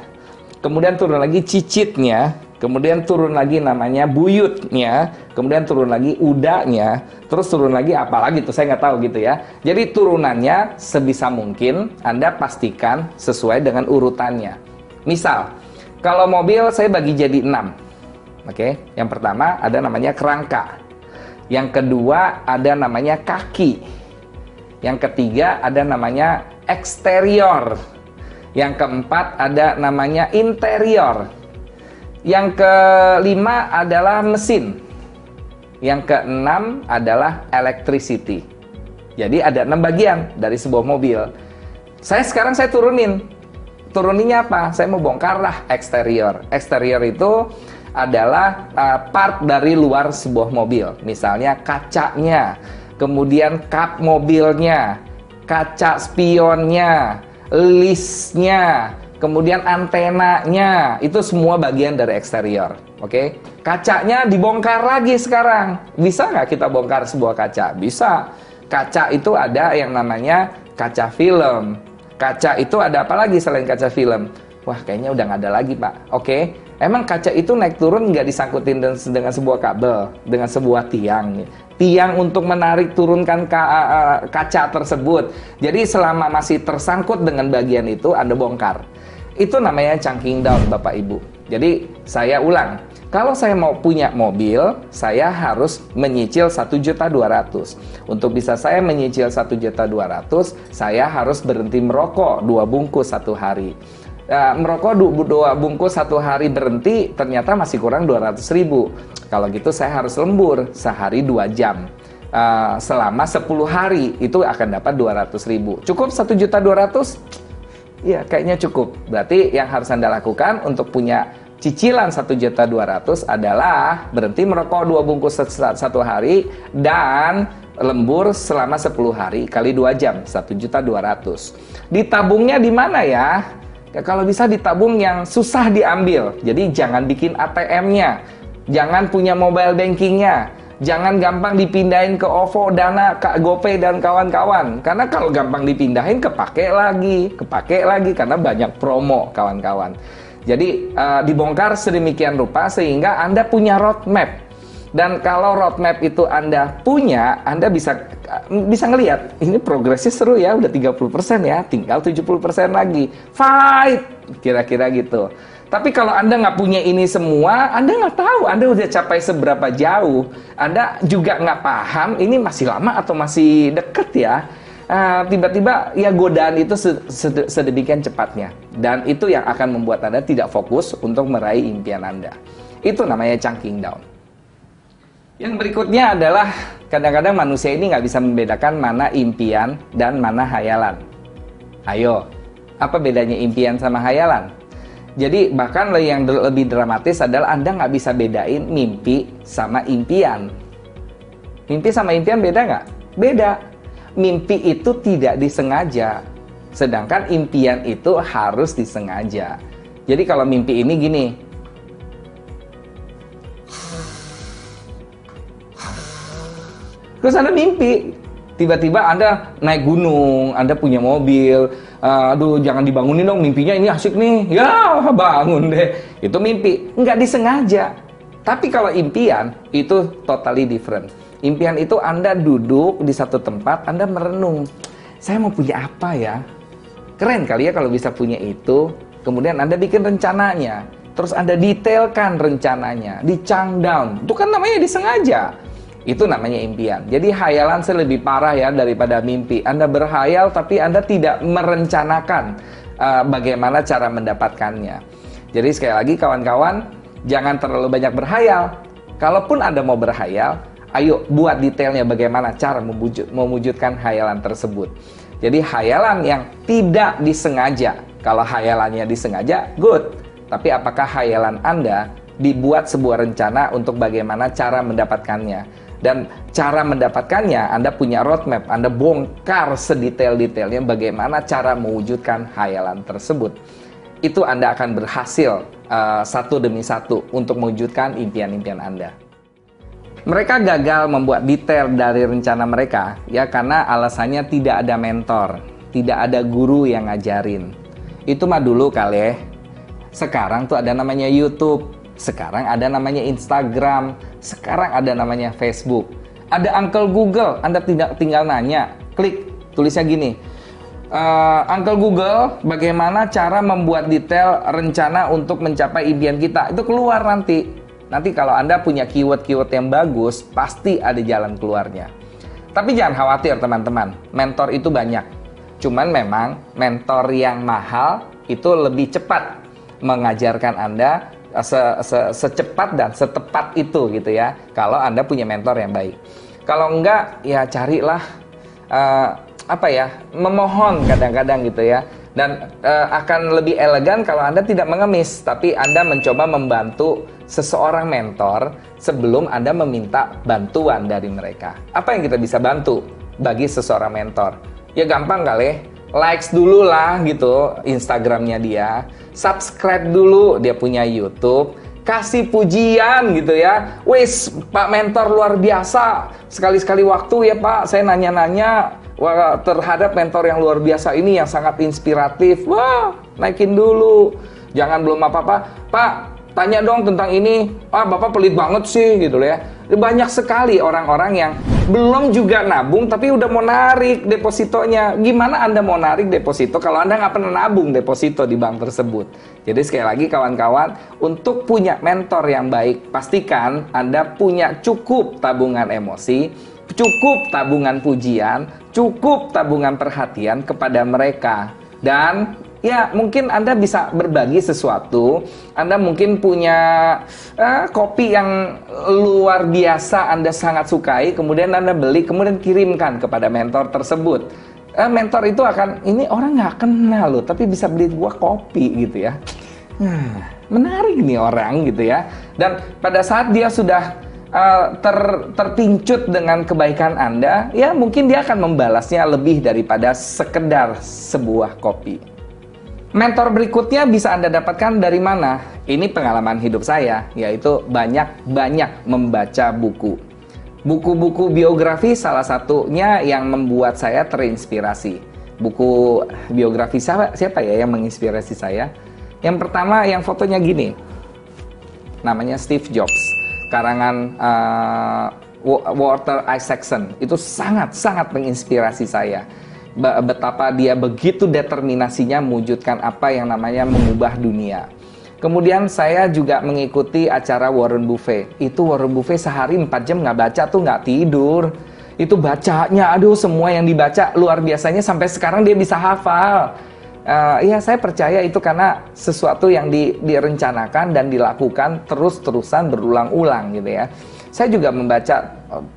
kemudian turun lagi cicitnya, kemudian turun lagi namanya buyutnya, kemudian turun lagi udahnya, terus turun lagi apalagi tuh saya nggak tahu gitu ya. Jadi turunannya sebisa mungkin Anda pastikan sesuai dengan urutannya. Misal, kalau mobil saya bagi jadi 6. Oke, yang pertama ada namanya kerangka. Yang kedua ada namanya kaki. Yang ketiga ada namanya eksterior. Yang keempat ada namanya interior. Yang kelima adalah mesin. Yang keenam adalah electricity. Jadi ada 6 bagian dari sebuah mobil. Sekarang saya turunin. Turuninnya apa? Saya mau bongkar lah eksterior. Eksterior itu adalah part dari luar sebuah mobil. Misalnya kacanya, kemudian kap mobilnya, kaca spionnya, listnya, kemudian antenanya, itu semua bagian dari eksterior. Oke, kacanya dibongkar lagi sekarang. Bisa nggak kita bongkar sebuah kaca? Bisa. Kaca itu ada yang namanya kaca film. Kaca itu ada apa lagi selain kaca film? Wah, kayaknya udah nggak ada lagi, Pak. Oke, emang kaca itu naik turun nggak disangkutin dengan sebuah kabel, dengan sebuah tiang. Tiang untuk menarik turunkan kaca tersebut. Jadi selama masih tersangkut dengan bagian itu, Anda bongkar. Itu namanya chunking down, Bapak Ibu. Jadi saya ulang, kalau saya mau punya mobil, saya harus menyicil 1.200.000. Untuk bisa saya menyicil 1.200.000, saya harus berhenti merokok 2 bungkus 1 hari. merokok 2 bungkus 1 hari berhenti, ternyata masih kurang 200.000. Kalau gitu saya harus lembur sehari 2 jam. Selama 10 hari itu akan dapat 200.000. Cukup 1.200.000? Iya, kayaknya cukup. Berarti yang harus Anda lakukan untuk punya cicilan 1.200.000 adalah berhenti merokok 2 bungkus 1 hari dan lembur selama 10 hari kali 2 jam, 1.200.000. Ditabungnya di mana ya? Kalau bisa ditabung yang susah diambil. Jadi jangan bikin ATM-nya, jangan punya mobile banking-nya, jangan gampang dipindahin ke OVO, Dana, Kak GoPay dan kawan-kawan. Karena kalau gampang dipindahin kepake lagi karena banyak promo kawan-kawan. Jadi dibongkar sedemikian rupa sehingga Anda punya roadmap. Dan kalau roadmap itu Anda punya, Anda bisa ngelihat ini progresnya seru ya, udah 30% ya, tinggal 70% lagi. Fight! Kira-kira gitu. Tapi kalau Anda nggak punya ini semua, Anda nggak tahu Anda udah capai seberapa jauh. Anda juga nggak paham ini masih lama atau masih deket ya. Tiba-tiba ya godaan itu sedemikian cepatnya. Dan itu yang akan membuat Anda tidak fokus untuk meraih impian Anda. Itu namanya chunking down. Yang berikutnya adalah kadang-kadang manusia ini nggak bisa membedakan mana impian dan mana hayalan. Ayo, apa bedanya impian sama hayalan? Jadi bahkan yang lebih dramatis adalah Anda nggak bisa bedain mimpi sama impian. Mimpi sama impian beda nggak? Beda. Mimpi itu tidak disengaja, sedangkan impian itu harus disengaja. Jadi kalau mimpi ini gini, terus Anda mimpi, tiba-tiba Anda naik gunung, Anda punya mobil, aduh jangan dibangunin dong, mimpinya ini asik nih, ya bangun deh. Itu mimpi, nggak disengaja. Tapi kalau impian, itu totally different. Impian itu Anda duduk di satu tempat, Anda merenung, saya mau punya apa ya? Keren kali ya kalau bisa punya itu. Kemudian Anda bikin rencananya, terus Anda detailkan rencananya, di-chunk down. Itu kan namanya disengaja. Itu namanya impian. Jadi hayalan lebih parah ya daripada mimpi. Anda berhayal tapi Anda tidak merencanakan bagaimana cara mendapatkannya. Jadi sekali lagi kawan-kawan, jangan terlalu banyak berhayal. Kalaupun Anda mau berhayal, ayo buat detailnya bagaimana cara mewujudkan hayalan tersebut. Jadi hayalan yang tidak disengaja. Kalau hayalannya disengaja, good. Tapi apakah hayalan Anda dibuat sebuah rencana untuk bagaimana cara mendapatkannya? Dan cara mendapatkannya, Anda punya roadmap, Anda bongkar sedetail-detailnya bagaimana cara mewujudkan hayalan tersebut. Itu Anda akan berhasil satu demi satu untuk mewujudkan impian-impian Anda. Mereka gagal membuat detail dari rencana mereka ya karena alasannya tidak ada mentor, tidak ada guru yang ngajarin. Itu mah dulu kali ya. Sekarang tuh ada namanya YouTube, sekarang ada namanya Instagram, sekarang ada namanya Facebook. Ada Uncle Google, Anda tinggal nanya, klik, tulisnya gini. Uncle Google, bagaimana cara membuat detail rencana untuk mencapai impian kita? Itu keluar nanti. Nanti kalau Anda punya keyword-keyword yang bagus, pasti ada jalan keluarnya. Tapi jangan khawatir teman-teman, mentor itu banyak. Cuman memang mentor yang mahal itu lebih cepat mengajarkan Anda secepat dan setepat itu gitu ya. Kalau Anda punya mentor yang baik. Kalau enggak, ya carilah memohon kadang-kadang gitu ya. Dan akan lebih elegan kalau Anda tidak mengemis, tapi Anda mencoba membantu seseorang mentor sebelum Anda meminta bantuan dari mereka. Apa yang kita bisa bantu bagi seseorang mentor? Ya gampang kali, likes dulu lah gitu Instagramnya dia, subscribe dulu dia punya YouTube, kasih pujian gitu ya. Wis, Pak Mentor luar biasa, sekali-sekali waktu ya Pak, saya nanya-nanya terhadap mentor yang luar biasa ini yang sangat inspiratif. Wah, naikin dulu. Jangan belum apa-apa, Pak, tanya dong tentang ini. Bapak pelit banget sih gitu ya. Banyak sekali orang-orang yang belum juga nabung tapi udah mau narik depositonya. Gimana Anda mau narik deposito kalau Anda nggak pernah nabung deposito di bank tersebut? Jadi sekali lagi kawan-kawan, untuk punya mentor yang baik, pastikan Anda punya cukup tabungan emosi, cukup tabungan pujian, cukup tabungan perhatian kepada mereka. Dan Ya, mungkin Anda bisa berbagi sesuatu. Anda mungkin punya kopi yang luar biasa Anda sangat sukai, kemudian Anda beli, kemudian kirimkan kepada mentor tersebut. Mentor itu akan, ini orang nggak kenal loh, tapi bisa beli gua kopi gitu ya. Menarik nih orang gitu ya. Dan pada saat dia sudah terpincut dengan kebaikan Anda, ya mungkin dia akan membalasnya lebih daripada sekedar sebuah kopi. Mentor berikutnya bisa Anda dapatkan dari mana? Ini pengalaman hidup saya, yaitu banyak membaca buku. Buku-buku biografi salah satunya yang membuat saya terinspirasi. Buku biografi siapa ya yang menginspirasi saya? Yang pertama yang fotonya gini, namanya Steve Jobs, karangan Walter Isaacson. Itu sangat menginspirasi saya. Betapa dia begitu determinasinya mewujudkan apa yang namanya mengubah dunia. Kemudian saya juga mengikuti acara Warren Buffett. Itu Warren Buffett sehari 4 jam nggak baca tuh nggak tidur. Itu bacanya, aduh semua yang dibaca luar biasanya sampai sekarang dia bisa hafal. Ya saya percaya itu karena sesuatu yang direncanakan dan dilakukan terus-terusan berulang-ulang gitu ya. Saya juga membaca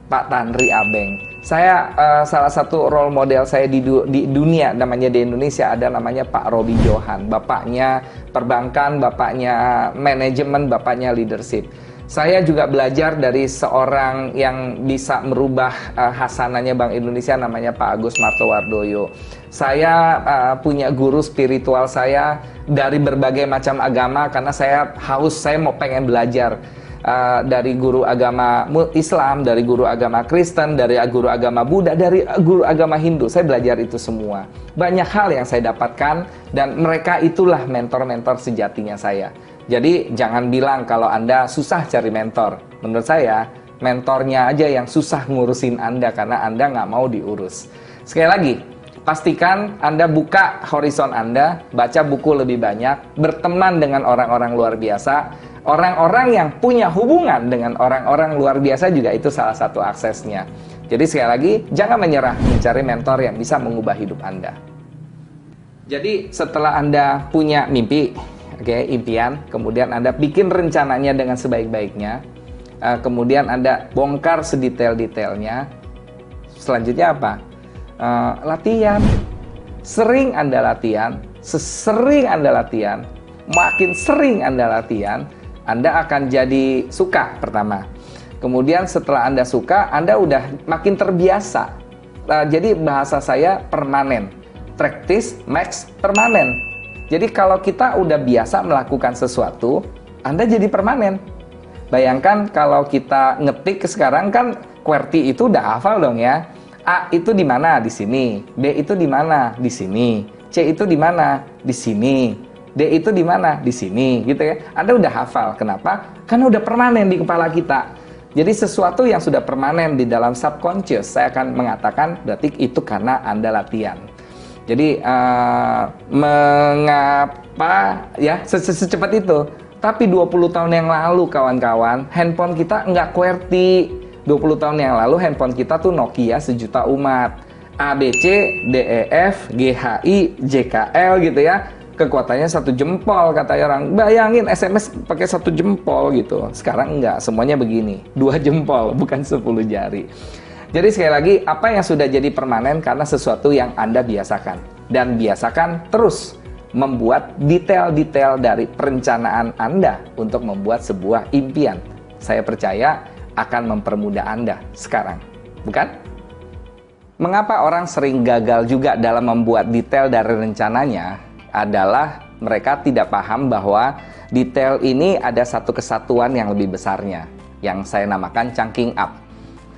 Pak Tanri Abeng. Saya salah satu role model saya di dunia, namanya di Indonesia ada namanya Pak Robi Johan. Bapaknya perbankan, bapaknya manajemen, bapaknya leadership. Saya juga belajar dari seorang yang bisa merubah hasananya Bank Indonesia, namanya Pak Agus Martowardoyo. Saya punya guru spiritual saya dari berbagai macam agama karena saya haus, saya pengen belajar. Dari guru agama Islam, dari guru agama Kristen, dari guru agama Buddha, dari guru agama Hindu. Saya belajar itu semua. Banyak hal yang saya dapatkan dan mereka itulah mentor-mentor sejatinya saya. Jadi jangan bilang kalau Anda susah cari mentor. Menurut saya, mentornya aja yang susah ngurusin Anda karena Anda nggak mau diurus. Sekali lagi, pastikan Anda buka horizon Anda, baca buku lebih banyak, berteman dengan orang-orang luar biasa. Orang-orang yang punya hubungan dengan orang-orang luar biasa juga itu salah satu aksesnya. Jadi sekali lagi, jangan menyerah mencari mentor yang bisa mengubah hidup Anda. Jadi setelah Anda punya mimpi, impian, kemudian Anda bikin rencananya dengan sebaik-baiknya, kemudian Anda bongkar sedetail-detailnya, selanjutnya apa? Latihan. Sering Anda latihan, sesering Anda latihan, makin sering Anda latihan, Anda akan jadi suka pertama. Kemudian setelah Anda suka, Anda udah makin terbiasa. Jadi bahasa saya permanen. Practice makes permanen. Jadi kalau kita udah biasa melakukan sesuatu, Anda jadi permanen. Bayangkan kalau kita ngetik sekarang kan QWERTY itu udah hafal dong ya. A itu di mana? Di sini. B itu di mana? Di sini. C itu di mana? Di sini. D itu di mana? Di sini, gitu ya. Anda udah hafal. Kenapa? Karena udah permanen di kepala kita. Jadi sesuatu yang sudah permanen di dalam subconscious, saya akan mengatakan berarti itu karena Anda latihan. Jadi mengapa ya secepat itu? Tapi 20 tahun yang lalu kawan-kawan, handphone kita nggak QWERTY. 20 tahun yang lalu handphone kita tuh Nokia sejuta umat. A, B, C, D, E, F, G, H, I, J, K, L gitu ya. Kekuatannya 1 jempol kata orang. Bayangin SMS pakai 1 jempol gitu. Sekarang enggak, semuanya begini. 2 jempol, bukan 10 jari. Jadi sekali lagi, apa yang sudah jadi permanen karena sesuatu yang Anda biasakan. Dan biasakan terus membuat detail-detail dari perencanaan Anda untuk membuat sebuah impian. Saya percaya akan mempermudah Anda sekarang. Bukan? Mengapa orang sering gagal juga dalam membuat detail dari rencananya? Adalah mereka tidak paham bahwa detail ini ada satu kesatuan yang lebih besarnya, yang saya namakan chunking up.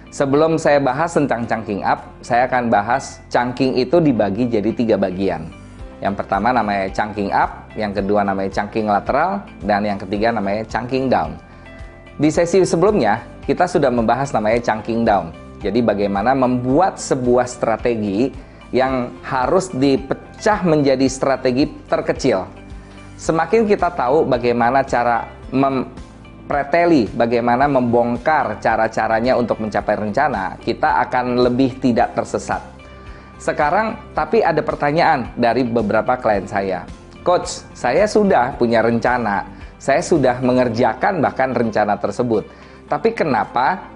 Sebelum saya bahas tentang chunking up, saya akan bahas chunking itu dibagi jadi 3 bagian. Yang pertama namanya chunking up, yang kedua namanya chunking lateral, dan yang ketiga namanya chunking down. Di sesi sebelumnya, kita sudah membahas namanya chunking down. Jadi bagaimana membuat sebuah strategi yang harus dipecah menjadi strategi terkecil. Semakin kita tahu bagaimana cara preteli, bagaimana membongkar cara-caranya untuk mencapai rencana, kita akan lebih tidak tersesat. Sekarang, tapi ada pertanyaan dari beberapa klien saya. Coach, saya sudah punya rencana, saya sudah mengerjakan bahkan rencana tersebut. Tapi kenapa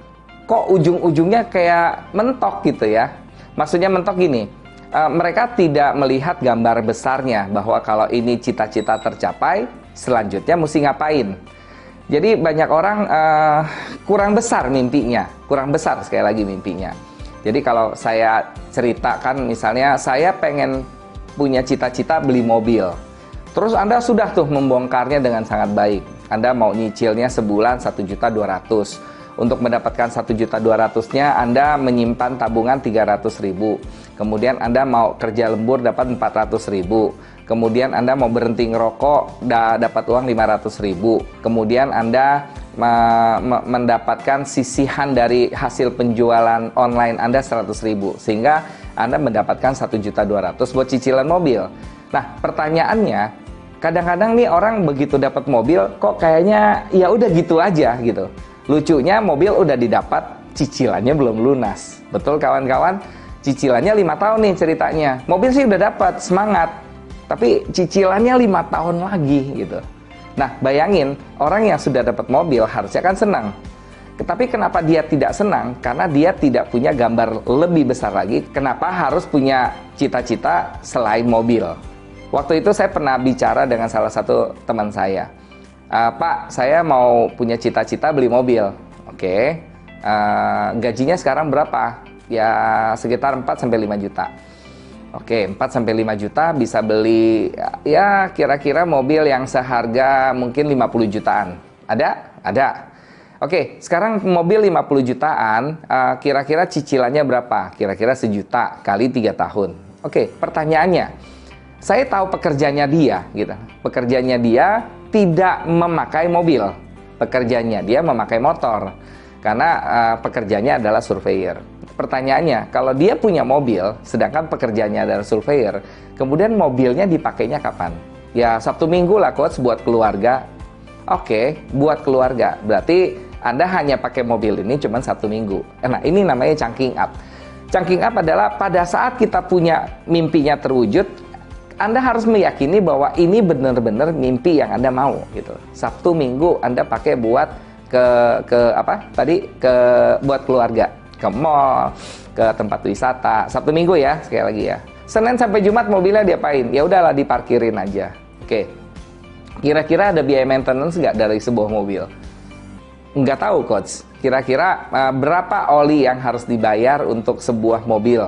kok ujung-ujungnya kayak mentok gitu ya? Maksudnya mentok gini, mereka tidak melihat gambar besarnya bahwa kalau ini cita-cita tercapai, selanjutnya mesti ngapain. Jadi banyak orang kurang besar mimpinya, kurang besar sekali lagi mimpinya. Jadi kalau saya ceritakan misalnya saya pengen punya cita-cita beli mobil. Terus Anda sudah tuh membongkarnya dengan sangat baik. Anda mau nyicilnya sebulan 1.200.000. Untuk mendapatkan 1.200.000-nya Anda menyimpan tabungan 300.000. Kemudian Anda mau kerja lembur dapat 400.000. Kemudian Anda mau berhenti ngerokok dapat uang 500.000. Kemudian Anda mendapatkan sisihan dari hasil penjualan online Anda 100.000, sehingga Anda mendapatkan 1.200.000 buat cicilan mobil. Nah, pertanyaannya, kadang-kadang nih orang begitu dapat mobil kok kayaknya ya udah gitu aja gitu. Lucunya mobil udah didapat, cicilannya belum lunas. Betul kawan-kawan? Cicilannya 5 tahun nih ceritanya. Mobil sih udah dapat, semangat. Tapi cicilannya 5 tahun lagi gitu. Nah, bayangin, orang yang sudah dapat mobil harusnya kan senang. Tapi kenapa dia tidak senang? Karena dia tidak punya gambar lebih besar lagi. Kenapa harus punya cita-cita selain mobil? Waktu itu saya pernah bicara dengan salah satu teman saya. Pak, saya mau punya cita-cita beli mobil. Oke, gajinya sekarang berapa? Ya sekitar 4-5 juta. Oke, 4-5 juta bisa beli ya kira-kira mobil yang seharga mungkin 50 jutaan. Ada? Ada. Oke, sekarang mobil 50 jutaan, kira-kira cicilannya berapa? Kira-kira 1 juta kali 3 tahun. Oke, pertanyaannya, saya tahu pekerjaannya dia, gitu. Pekerjaannya dia tidak memakai mobil. Pekerjaannya dia memakai motor. Karena pekerjaannya adalah surveyor. Pertanyaannya, kalau dia punya mobil, sedangkan pekerjaannya adalah surveyor, kemudian mobilnya dipakainya kapan? Ya Sabtu Minggu lah coach, buat keluarga. Oke, buat keluarga. Berarti Anda hanya pakai mobil ini cuma Sabtu Minggu. Nah, ini namanya chunking up. Chunking up adalah pada saat kita punya mimpinya terwujud, Anda harus meyakini bahwa ini benar-benar mimpi yang Anda mau gitu. Sabtu Minggu Anda pakai buat buat keluarga, ke mall, ke tempat wisata. Sabtu Minggu ya, sekali lagi ya. Senin sampai Jumat mobilnya diapain? Ya udahlah diparkirin aja. Oke. Kira-kira ada biaya maintenance nggak dari sebuah mobil? Nggak tahu coach. Kira-kira berapa oli yang harus dibayar untuk sebuah mobil?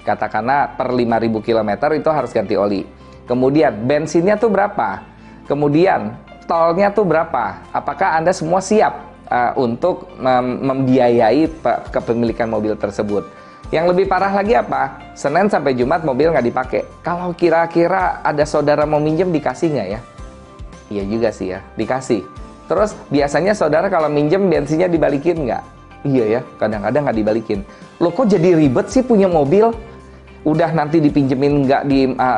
Katakanlah per 5.000 km itu harus ganti oli. Kemudian bensinnya tuh berapa? Kemudian tolnya tuh berapa? Apakah Anda semua siap untuk membiayai kepemilikan mobil tersebut? Yang lebih parah lagi apa? Senin sampai Jumat mobil nggak dipakai. Kalau kira-kira ada saudara mau minjem, dikasih nggak ya? Iya juga sih ya, dikasih. Terus biasanya saudara kalau minjem bensinnya dibalikin nggak? Iya ya, kadang-kadang nggak dibalikin. Loh kok jadi ribet sih punya mobil? Udah nanti dipinjemin nggak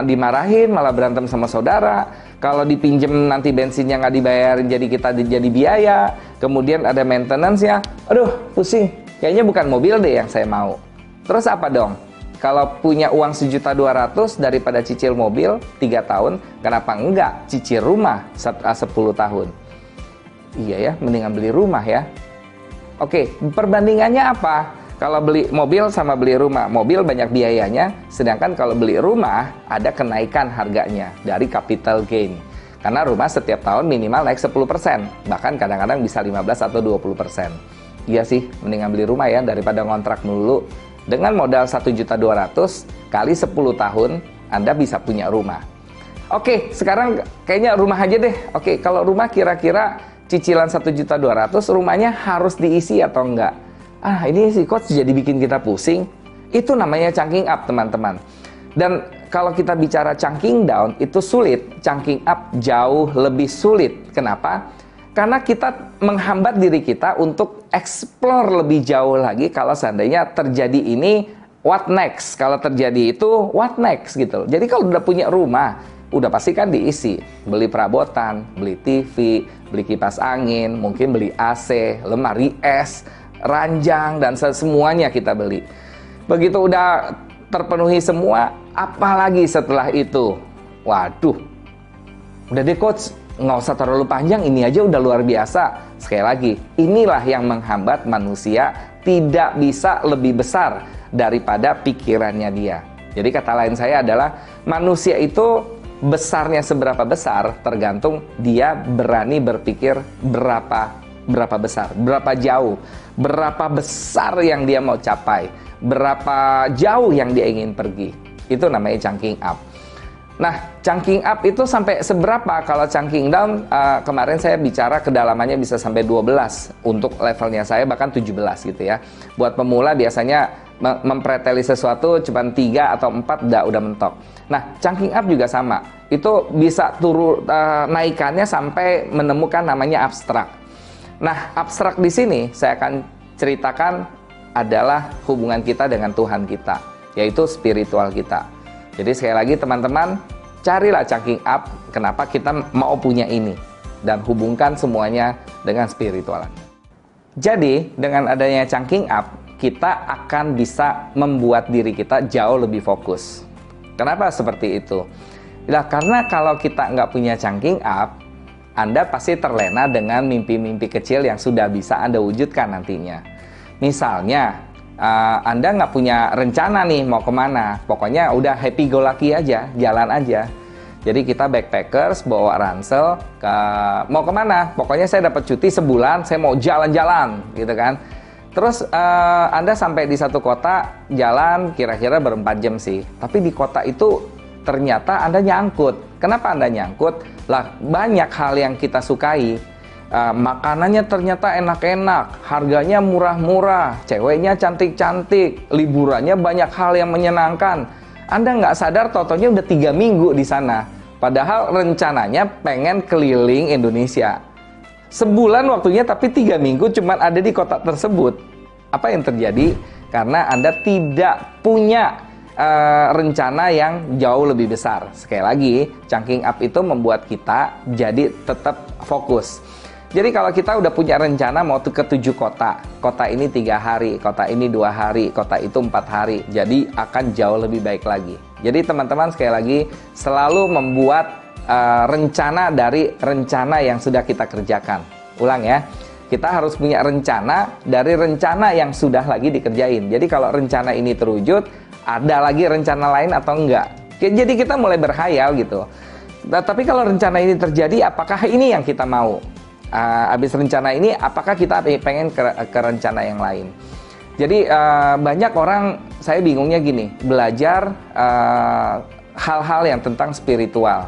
dimarahin, malah berantem sama saudara. Kalau dipinjem nanti bensinnya nggak dibayarin, jadi kita jadi biaya. Kemudian ada maintenance-nya. Aduh, pusing. Kayaknya bukan mobil deh yang saya mau. Terus apa dong? Kalau punya uang 1.200.000 daripada cicil mobil 3 tahun, kenapa enggak cicil rumah 10 tahun? Iya ya, mendingan beli rumah ya. Oke, perbandingannya apa? Kalau beli mobil sama beli rumah, mobil banyak biayanya, sedangkan kalau beli rumah ada kenaikan harganya dari capital gain. Karena rumah setiap tahun minimal naik 10%, bahkan kadang-kadang bisa 15 atau 20%. Iya sih, mendingan beli rumah ya daripada ngontrak melulu. Dengan modal 1.200.000 kali 10 tahun, Anda bisa punya rumah. Oke, sekarang kayaknya rumah aja deh. Oke, kalau rumah kira-kira cicilan 1.200.000, rumahnya harus diisi atau enggak? Ini sih coach jadi bikin kita pusing. Itu namanya chunking up, teman-teman. Dan kalau kita bicara chunking down, itu sulit. Chunking up jauh lebih sulit. Kenapa? Karena kita menghambat diri kita untuk explore lebih jauh lagi kalau seandainya terjadi ini, what next? Kalau terjadi itu, what next gitu. Jadi kalau udah punya rumah, udah pasti kan diisi. Beli perabotan, beli TV, beli kipas angin, mungkin beli AC, lemari es, ranjang, dan semuanya kita beli. Begitu udah terpenuhi semua, apalagi setelah itu? Waduh, udah deh coach, nggak usah terlalu panjang, ini aja udah luar biasa. Sekali lagi, inilah yang menghambat manusia tidak bisa lebih besar daripada pikirannya dia. Jadi kata lain saya adalah, manusia itu besarnya seberapa besar tergantung dia berani berpikir berapa besar, berapa jauh, berapa besar yang dia mau capai, berapa jauh yang dia ingin pergi. Itu namanya chunking up. Nah, chunking up itu sampai seberapa? Kalau chunking down, kemarin saya bicara kedalamannya bisa sampai 12. Untuk levelnya saya bahkan 17 gitu ya. Buat pemula biasanya mempreteli sesuatu cuma 3 atau 4 udah mentok. Nah, chunking up juga sama. Itu bisa naikannya sampai menemukan namanya abstrak. Nah, abstrak di sini saya akan ceritakan adalah hubungan kita dengan Tuhan kita, yaitu spiritual kita. Jadi sekali lagi teman-teman, carilah chunking up. Kenapa kita mau punya ini? Dan hubungkan semuanya dengan spiritual. Jadi dengan adanya chunking up, kita akan bisa membuat diri kita jauh lebih fokus. Kenapa seperti itu? Nah, karena kalau kita nggak punya chunking up, Anda pasti terlena dengan mimpi-mimpi kecil yang sudah bisa Anda wujudkan nantinya. Misalnya, Anda nggak punya rencana nih mau kemana, pokoknya udah happy go lucky aja, jalan aja. Jadi kita backpackers bawa ransel, mau kemana, pokoknya saya dapat cuti sebulan, saya mau jalan-jalan gitu kan. Terus Anda sampai di satu kota, jalan kira-kira ber-4 jam sih, tapi di kota itu ternyata Anda nyangkut. Kenapa Anda nyangkut? Lah, banyak hal yang kita sukai. Makanannya ternyata enak-enak, harganya murah-murah, ceweknya cantik-cantik, liburannya banyak hal yang menyenangkan. Anda nggak sadar totonya udah 3 minggu di sana. Padahal rencananya pengen keliling Indonesia. Sebulan waktunya tapi 3 minggu cuman ada di kota tersebut. Apa yang terjadi? Karena Anda tidak punya rencana yang jauh lebih besar. Sekali lagi, chunking up itu membuat kita jadi tetap fokus. Jadi kalau kita udah punya rencana mau ke 7 kota, kota ini 3 hari, kota ini 2 hari, kota itu 4 hari, jadi akan jauh lebih baik lagi. Jadi teman-teman sekali lagi selalu membuat rencana dari rencana yang sudah kita kerjakan. Ulang ya, kita harus punya rencana dari rencana yang sudah lagi dikerjain. Jadi kalau rencana ini terwujud, ada lagi rencana lain atau enggak. Jadi kita mulai berkhayal gitu. Nah, tapi kalau rencana ini terjadi, apakah ini yang kita mau? Habis rencana ini, apakah kita pengen ke rencana yang lain? Jadi banyak orang, saya bingungnya gini, belajar hal-hal yang tentang spiritual.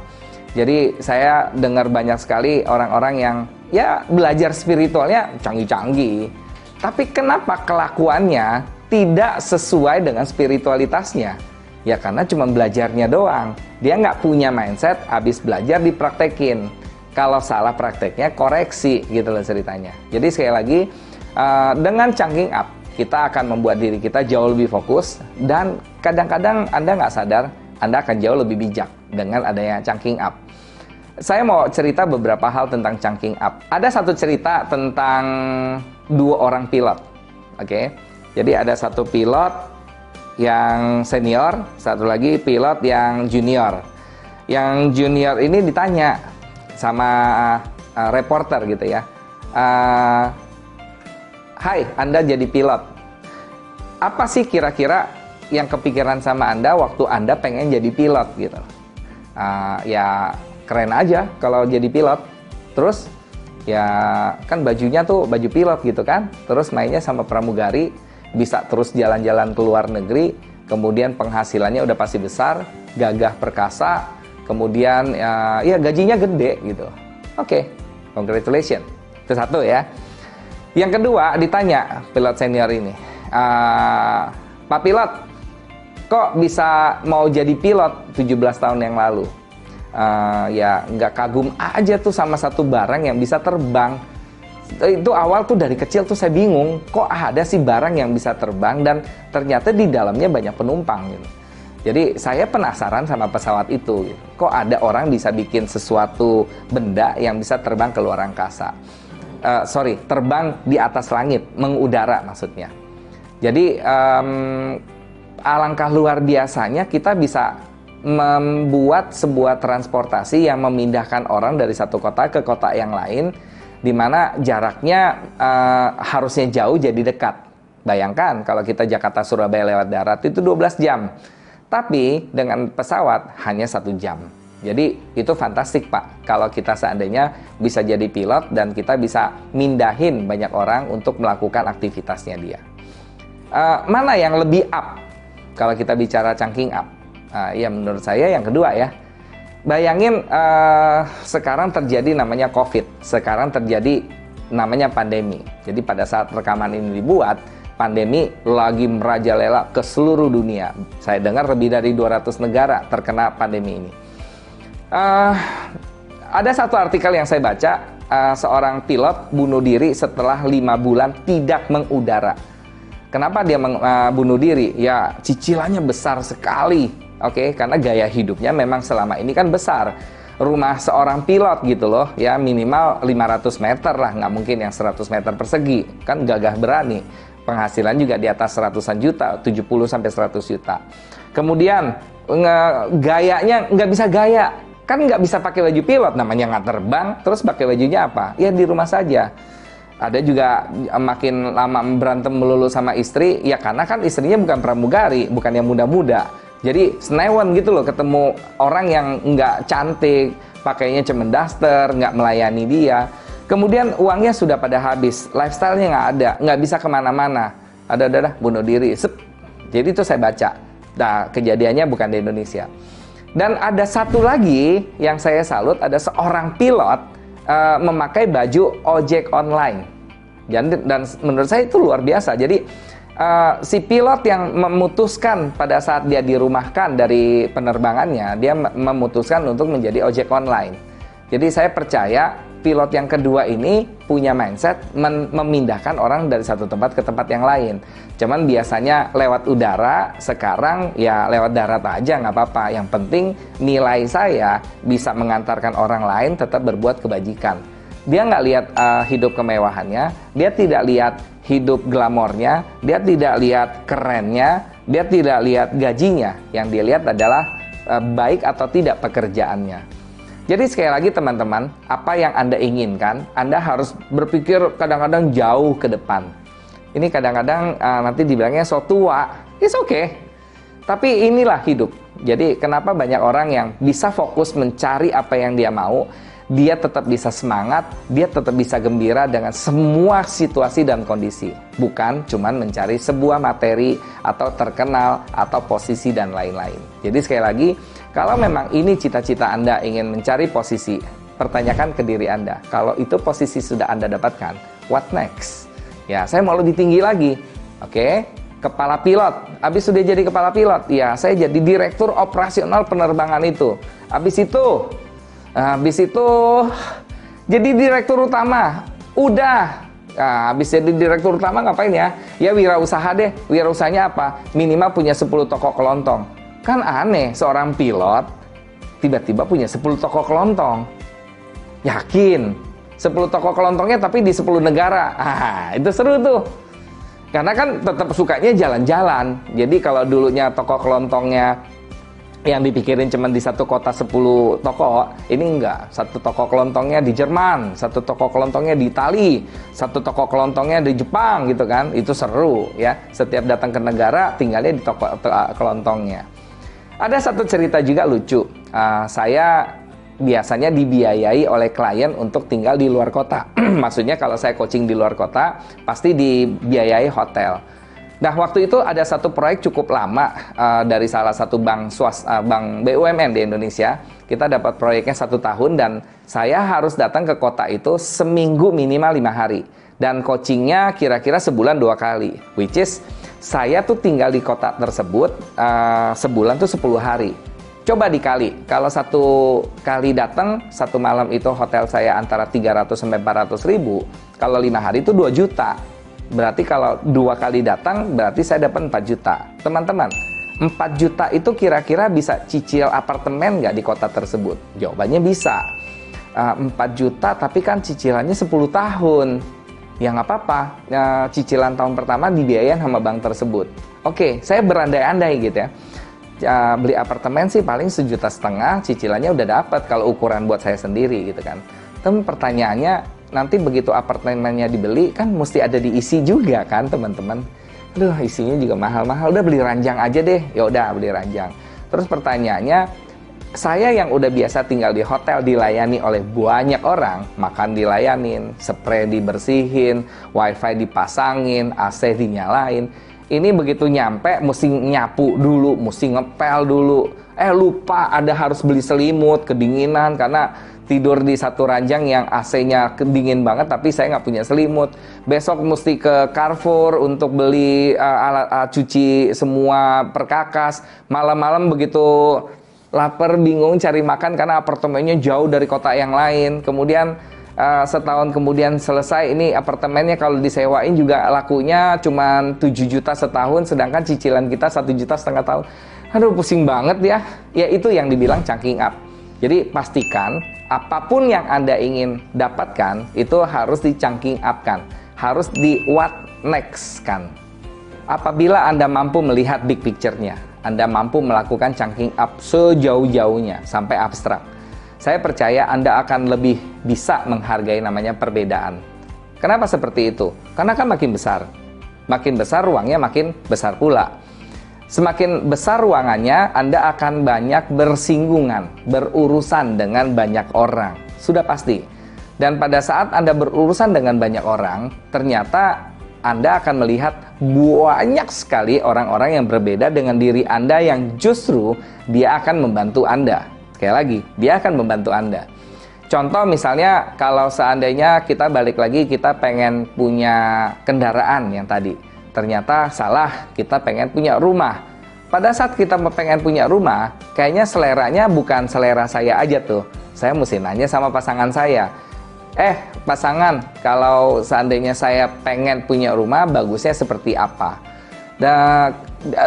Jadi saya dengar banyak sekali orang-orang yang ya belajar spiritualnya canggih-canggih, tapi kenapa kelakuannya tidak sesuai dengan spiritualitasnya? Ya karena cuma belajarnya doang. Dia nggak punya mindset, habis belajar dipraktekin. Kalau salah prakteknya, koreksi gitu loh ceritanya. Jadi sekali lagi, dengan chunking up, kita akan membuat diri kita jauh lebih fokus. Dan kadang-kadang Anda nggak sadar, Anda akan jauh lebih bijak dengan adanya chunking up. Saya mau cerita beberapa hal tentang chunking up. Ada satu cerita tentang 2 orang pilot. Oke. Jadi ada satu pilot yang senior, satu lagi pilot yang junior. Yang junior ini ditanya sama reporter gitu ya, hai, Anda jadi pilot, apa sih kira-kira yang kepikiran sama Anda waktu Anda pengen jadi pilot gitu? Ya keren aja kalau jadi pilot. Terus ya kan bajunya tuh baju pilot gitu kan, terus mainnya sama pramugari, bisa terus jalan-jalan ke luar negeri, kemudian penghasilannya udah pasti besar, gagah perkasa, kemudian ya gajinya gede gitu. Oke, congratulations. Itu satu ya. Yang kedua ditanya pilot senior ini, Pak pilot, kok bisa mau jadi pilot 17 tahun yang lalu? Ya nggak kagum aja tuh sama satu barang yang bisa terbang. Itu awal tuh dari kecil tuh saya bingung, kok ada sih barang yang bisa terbang dan ternyata di dalamnya banyak penumpang gitu. Jadi saya penasaran sama pesawat itu gitu. Kok ada orang bisa bikin sesuatu benda yang bisa terbang ke luar angkasa. Terbang di atas langit, mengudara maksudnya. Jadi alangkah luar biasanya kita bisa membuat sebuah transportasi yang memindahkan orang dari satu kota ke kota yang lain, di mana jaraknya harusnya jauh jadi dekat. Bayangkan kalau kita Jakarta Surabaya lewat darat itu 12 jam, tapi dengan pesawat hanya 1 jam. Jadi itu fantastik Pak, kalau kita seandainya bisa jadi pilot dan kita bisa mindahin banyak orang untuk melakukan aktivitasnya dia. Mana yang lebih up kalau kita bicara chunking up? Ya menurut saya yang kedua ya. Bayangin sekarang terjadi namanya COVID, sekarang terjadi namanya pandemi. Jadi pada saat rekaman ini dibuat, pandemi lagi merajalela ke seluruh dunia. Saya dengar lebih dari 200 negara terkena pandemi ini. Ada satu artikel yang saya baca, seorang pilot bunuh diri setelah 5 bulan tidak mengudara. Kenapa dia bunuh diri? Ya cicilannya besar sekali. Oke, karena gaya hidupnya memang selama ini kan besar. Rumah seorang pilot gitu loh, ya minimal 500 meter lah, nggak mungkin yang 100 meter persegi. Kan gagah berani. Penghasilan juga di atas ratusan juta, 70 sampai 100 juta. Kemudian gayanya nggak bisa gaya. Kan nggak bisa pakai baju pilot, namanya nggak terbang, terus pakai bajunya apa? Ya di rumah saja. Ada juga makin lama berantem melulu sama istri, ya karena kan istrinya bukan pramugari, bukan yang muda-muda. Jadi senewan gitu loh, ketemu orang yang nggak cantik, pakainya cuman daster, nggak melayani dia. Kemudian uangnya sudah pada habis, lifestyle-nya nggak ada, nggak bisa kemana-mana. Ada bunuh diri. Sep. Jadi itu saya baca. Nah, kejadiannya bukan di Indonesia. Dan ada satu lagi yang saya salut, ada seorang pilot memakai baju ojek online. Dan menurut saya itu luar biasa. Jadi si pilot yang memutuskan pada saat dia dirumahkan dari penerbangannya, dia memutuskan untuk menjadi ojek online. Jadi saya percaya pilot yang kedua ini punya mindset memindahkan orang dari satu tempat ke tempat yang lain. Cuman biasanya lewat udara, sekarang ya lewat darat aja nggak apa-apa. Yang penting nilai saya bisa mengantarkan orang lain tetap berbuat kebajikan. Dia nggak lihat hidup kemewahannya, dia tidak lihat hidup glamornya, dia tidak lihat kerennya, dia tidak lihat gajinya. Yang dia lihat adalah baik atau tidak pekerjaannya. Jadi sekali lagi teman-teman, apa yang Anda inginkan, Anda harus berpikir kadang-kadang jauh ke depan. Ini kadang-kadang nanti dibilangnya so tua, it's okay. Tapi inilah hidup. Jadi kenapa banyak orang yang bisa fokus mencari apa yang dia mau, dia tetap bisa semangat, dia tetap bisa gembira dengan semua situasi dan kondisi. Bukan cuman mencari sebuah materi atau terkenal atau posisi dan lain-lain. Jadi sekali lagi, kalau memang ini cita-cita Anda ingin mencari posisi, pertanyakan ke diri Anda. Kalau itu posisi sudah Anda dapatkan, what next? Ya, saya mau lebih tinggi lagi. Oke, kepala pilot. Habis sudah jadi kepala pilot, ya saya jadi direktur operasional penerbangan itu. Habis itu jadi direktur utama. Udah. Nah, habis jadi direktur utama ngapain ya? Ya wirausaha deh. Wirausahanya apa? Minimal punya 10 toko kelontong. Kan aneh seorang pilot tiba-tiba punya 10 toko kelontong. Yakin? 10 toko kelontongnya tapi di 10 negara. Itu seru tuh. Karena kan tetap sukanya jalan-jalan. Jadi kalau dulunya toko kelontongnya yang dipikirin cuma di satu kota 10 toko, ini enggak. Satu toko kelontongnya di Jerman, satu toko kelontongnya di Itali, satu toko kelontongnya di Jepang gitu kan. Itu seru ya. Setiap datang ke negara tinggalnya di toko kelontongnya. Ada satu cerita juga lucu. Saya biasanya dibiayai oleh klien untuk tinggal di luar kota. Maksudnya kalau saya coaching di luar kota, pasti dibiayai hotel. Nah, waktu itu ada satu proyek cukup lama dari salah satu bank BUMN di Indonesia. Kita dapat proyeknya 1 tahun dan saya harus datang ke kota itu seminggu minimal 5 hari. Dan coachingnya kira-kira sebulan 2 kali. Which is, saya tuh tinggal di kota tersebut sebulan tuh 10 hari. Coba dikali, kalau 1 kali datang, 1 malam itu hotel saya antara 300 sampai 400 ribu. Kalau 5 hari itu 2 juta. Berarti kalau 2 kali datang, berarti saya dapat 4 juta. Teman-teman, 4 juta itu kira-kira bisa cicil apartemen nggak di kota tersebut? Jawabannya bisa. 4 juta tapi kan cicilannya 10 tahun. Ya nggak apa-apa, cicilan tahun pertama dibiayain sama bank tersebut. Oke, saya berandai-andai gitu ya. Beli apartemen sih paling 1,5 juta, cicilannya udah dapat kalau ukuran buat saya sendiri gitu kan. Tapi pertanyaannya, nanti begitu apartemennya dibeli kan mesti ada diisi juga kan teman-teman. Aduh, isinya juga mahal-mahal, udah beli ranjang aja deh. Ya udah beli ranjang. Terus pertanyaannya, saya yang udah biasa tinggal di hotel dilayani oleh banyak orang, makan dilayanin, spray dibersihin, wifi dipasangin, AC dinyalain. Ini begitu nyampe mesti nyapu dulu, mesti ngepel dulu. Lupa ada harus beli selimut, kedinginan karena tidur di satu ranjang yang AC-nya dingin banget tapi saya nggak punya selimut. Besok mesti ke Carrefour untuk beli alat cuci semua perkakas. Malam-malam begitu lapar, bingung cari makan karena apartemennya jauh dari kota yang lain. Kemudian setahun kemudian selesai, ini apartemennya kalau disewain juga lakunya cuma 7 juta setahun, sedangkan cicilan kita 1,5 juta tahun. Aduh, pusing banget ya. Ya itu yang dibilang chunking up. Jadi pastikan apapun yang Anda ingin dapatkan itu harus di-chunking up-kan, harus di what next kan. Apabila Anda mampu melihat big picture-nya, Anda mampu melakukan chunking up sejauh-jauhnya sampai abstrak, saya percaya Anda akan lebih bisa menghargai namanya perbedaan. Kenapa seperti itu? Karena kan makin besar ruangnya makin besar pula. Semakin besar ruangannya, Anda akan banyak bersinggungan, berurusan dengan banyak orang, sudah pasti. Dan pada saat Anda berurusan dengan banyak orang, ternyata Anda akan melihat banyak sekali orang-orang yang berbeda dengan diri Anda yang justru dia akan membantu Anda. Sekali lagi, dia akan membantu Anda. Contoh misalnya kalau seandainya kita balik lagi, kita pengen punya kendaraan yang tadi. Ternyata salah, kita pengen punya rumah. Pada saat kita pengen punya rumah, kayaknya seleranya bukan selera saya aja tuh. Saya mesti nanya sama pasangan saya. Pasangan, kalau seandainya saya pengen punya rumah, bagusnya seperti apa? Dan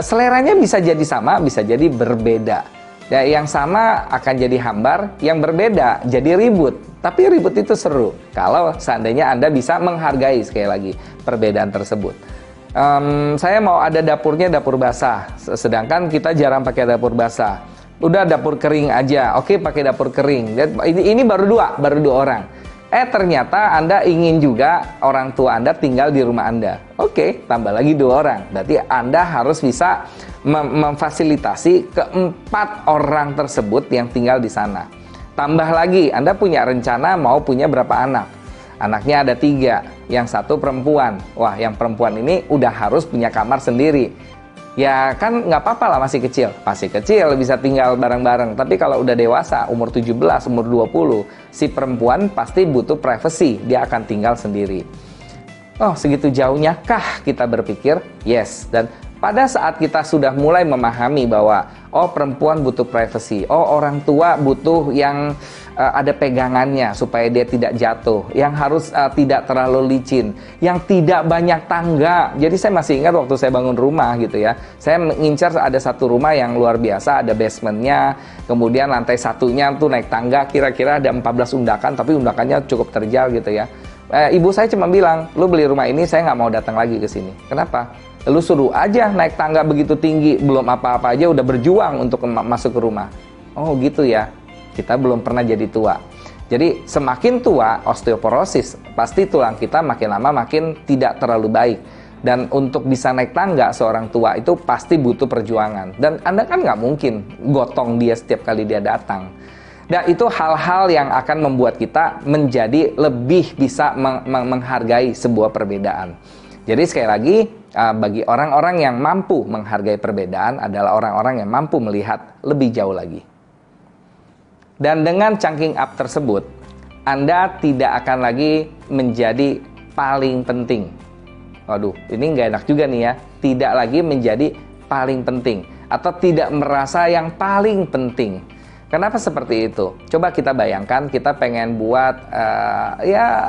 seleranya bisa jadi sama, bisa jadi berbeda. Dan yang sama akan jadi hambar, yang berbeda jadi ribut. Tapi ribut itu seru kalau seandainya Anda bisa menghargai sekali lagi perbedaan tersebut. Saya mau ada dapurnya dapur basah, sedangkan kita jarang pakai dapur basah. Udah dapur kering aja, oke pakai dapur kering. Ini baru dua orang. Ternyata Anda ingin juga orang tua Anda tinggal di rumah Anda. Oke, tambah lagi 2 orang. Berarti Anda harus bisa memfasilitasi ke-4 orang tersebut yang tinggal di sana. Tambah lagi, Anda punya rencana mau punya berapa anak. Anaknya ada 3, yang 1 perempuan. Wah, yang perempuan ini udah harus punya kamar sendiri. Ya kan nggak apa-apa lah, masih kecil bisa tinggal bareng-bareng. Tapi kalau udah dewasa, umur 17, umur 20, si perempuan pasti butuh privacy, dia akan tinggal sendiri. Oh, segitu jauhnya kah kita berpikir? Yes. Dan pada saat kita sudah mulai memahami bahwa perempuan butuh privacy, orang tua butuh yang ada pegangannya supaya dia tidak jatuh, yang harus tidak terlalu licin, yang tidak banyak tangga. Jadi saya masih ingat waktu saya bangun rumah gitu ya, saya mengincar ada satu rumah yang luar biasa, ada basementnya, kemudian lantai 1-nya tuh naik tangga, kira-kira ada 14 undakan, tapi undakannya cukup terjal gitu ya. Ibu saya cuma bilang, lu beli rumah ini saya nggak mau datang lagi ke sini. Kenapa? Lu suruh aja naik tangga begitu tinggi, belum apa-apa aja udah berjuang untuk masuk ke rumah. Oh gitu ya. Kita belum pernah jadi tua. Jadi semakin tua, osteoporosis, pasti tulang kita makin lama makin tidak terlalu baik. Dan untuk bisa naik tangga seorang tua itu pasti butuh perjuangan. Dan Anda kan nggak mungkin gotong dia setiap kali dia datang. Dan itu hal-hal yang akan membuat kita menjadi lebih bisa menghargai sebuah perbedaan. Jadi sekali lagi, bagi orang-orang yang mampu menghargai perbedaan adalah orang-orang yang mampu melihat lebih jauh lagi. Dan dengan chunking up tersebut, Anda tidak akan lagi menjadi paling penting. Waduh, ini nggak enak juga nih ya. Tidak lagi menjadi paling penting atau tidak merasa yang paling penting. Kenapa seperti itu? Coba kita bayangkan kita pengen buat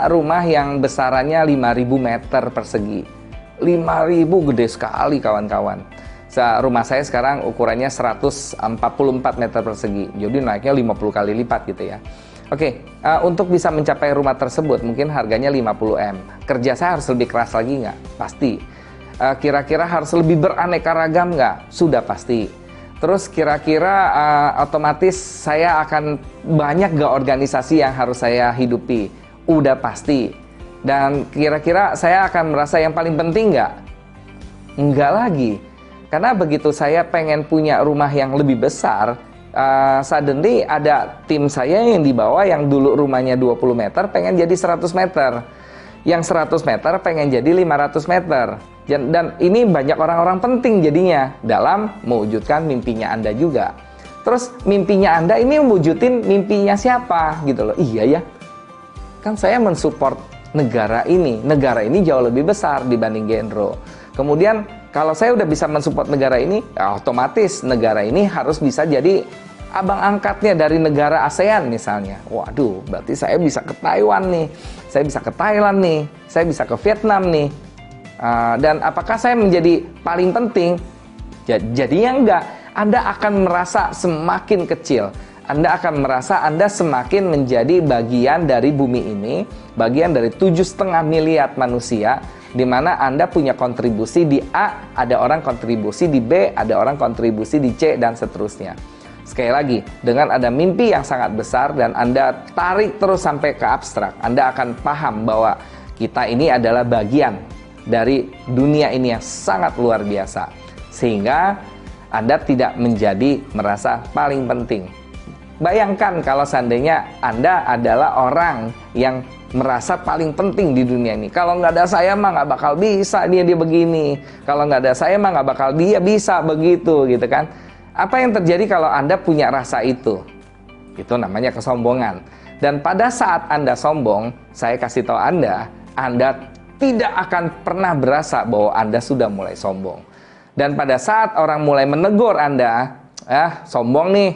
rumah yang besarannya 5.000 meter persegi. 5.000 gede sekali kawan-kawan. Rumah saya sekarang ukurannya 144 meter persegi. Jadi naiknya 50 kali lipat gitu ya. Oke, Untuk bisa mencapai rumah tersebut mungkin harganya 50M. Kerja saya harus lebih keras lagi nggak? Pasti. Kira-kira harus lebih beraneka ragam nggak? Sudah pasti. Terus kira-kira otomatis saya akan banyak nggak organisasi yang harus saya hidupi? Udah pasti. Dan kira-kira saya akan merasa yang paling penting nggak? Enggak lagi. Karena begitu saya pengen punya rumah yang lebih besar, suddenly ada tim saya yang di bawah yang dulu rumahnya 20 meter pengen jadi 100 meter. Yang 100 meter pengen jadi 500 meter. Dan ini banyak orang-orang penting jadinya dalam mewujudkan mimpinya Anda juga. Terus mimpinya Anda ini mewujudin mimpinya siapa gitu loh. Iya ya, kan saya mensupport negara ini. Negara ini jauh lebih besar dibanding Genro. Kemudian kalau saya udah bisa mensupport negara ini, ya otomatis negara ini harus bisa jadi abang angkatnya dari negara ASEAN misalnya. Waduh, berarti saya bisa ke Taiwan nih, saya bisa ke Thailand nih, saya bisa ke Vietnam nih. Dan apakah saya menjadi paling penting? Jadinya enggak. Anda akan merasa semakin kecil. Anda akan merasa Anda semakin menjadi bagian dari bumi ini, bagian dari 7,5 miliar manusia, di mana Anda punya kontribusi di A, ada orang kontribusi di B, ada orang kontribusi di C, dan seterusnya. Sekali lagi, dengan ada mimpi yang sangat besar dan Anda tarik terus sampai ke abstrak, Anda akan paham bahwa kita ini adalah bagian dari dunia ini yang sangat luar biasa. Sehingga Anda tidak menjadi merasa paling penting. Bayangkan kalau seandainya Anda adalah orang yang merasa paling penting di dunia ini. Kalau nggak ada saya mah nggak bakal bisa dia begini. Kalau nggak ada saya mah nggak bakal dia bisa begitu, gitu kan. Apa yang terjadi kalau Anda punya rasa itu? Itu namanya kesombongan. Dan pada saat Anda sombong, saya kasih tahu Anda tidak akan pernah berasa bahwa Anda sudah mulai sombong. Dan pada saat orang mulai menegur Anda, sombong nih.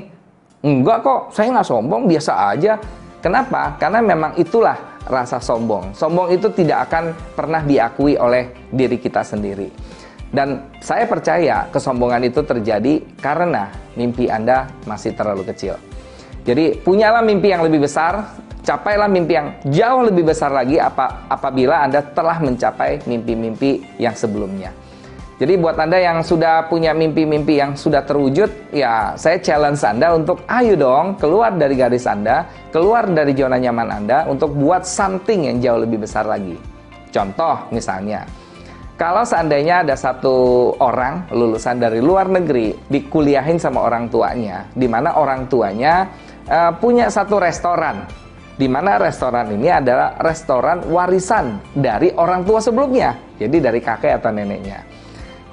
Enggak kok, saya nggak sombong, biasa aja. Kenapa? Karena memang itulah rasa sombong. Sombong itu tidak akan pernah diakui oleh diri kita sendiri. Dan saya percaya kesombongan itu terjadi karena mimpi Anda masih terlalu kecil. Jadi punyalah mimpi yang lebih besar, capailah mimpi yang jauh lebih besar lagi apabila Anda telah mencapai mimpi-mimpi yang sebelumnya. Jadi buat Anda yang sudah punya mimpi-mimpi yang sudah terwujud, ya saya challenge Anda untuk ayo dong keluar dari garis Anda, keluar dari zona nyaman Anda untuk buat something yang jauh lebih besar lagi. Contoh misalnya, kalau seandainya ada satu orang lulusan dari luar negeri dikuliahin sama orang tuanya, di mana orang tuanya punya satu restoran, di mana restoran ini adalah restoran warisan dari orang tua sebelumnya, jadi dari kakek atau neneknya.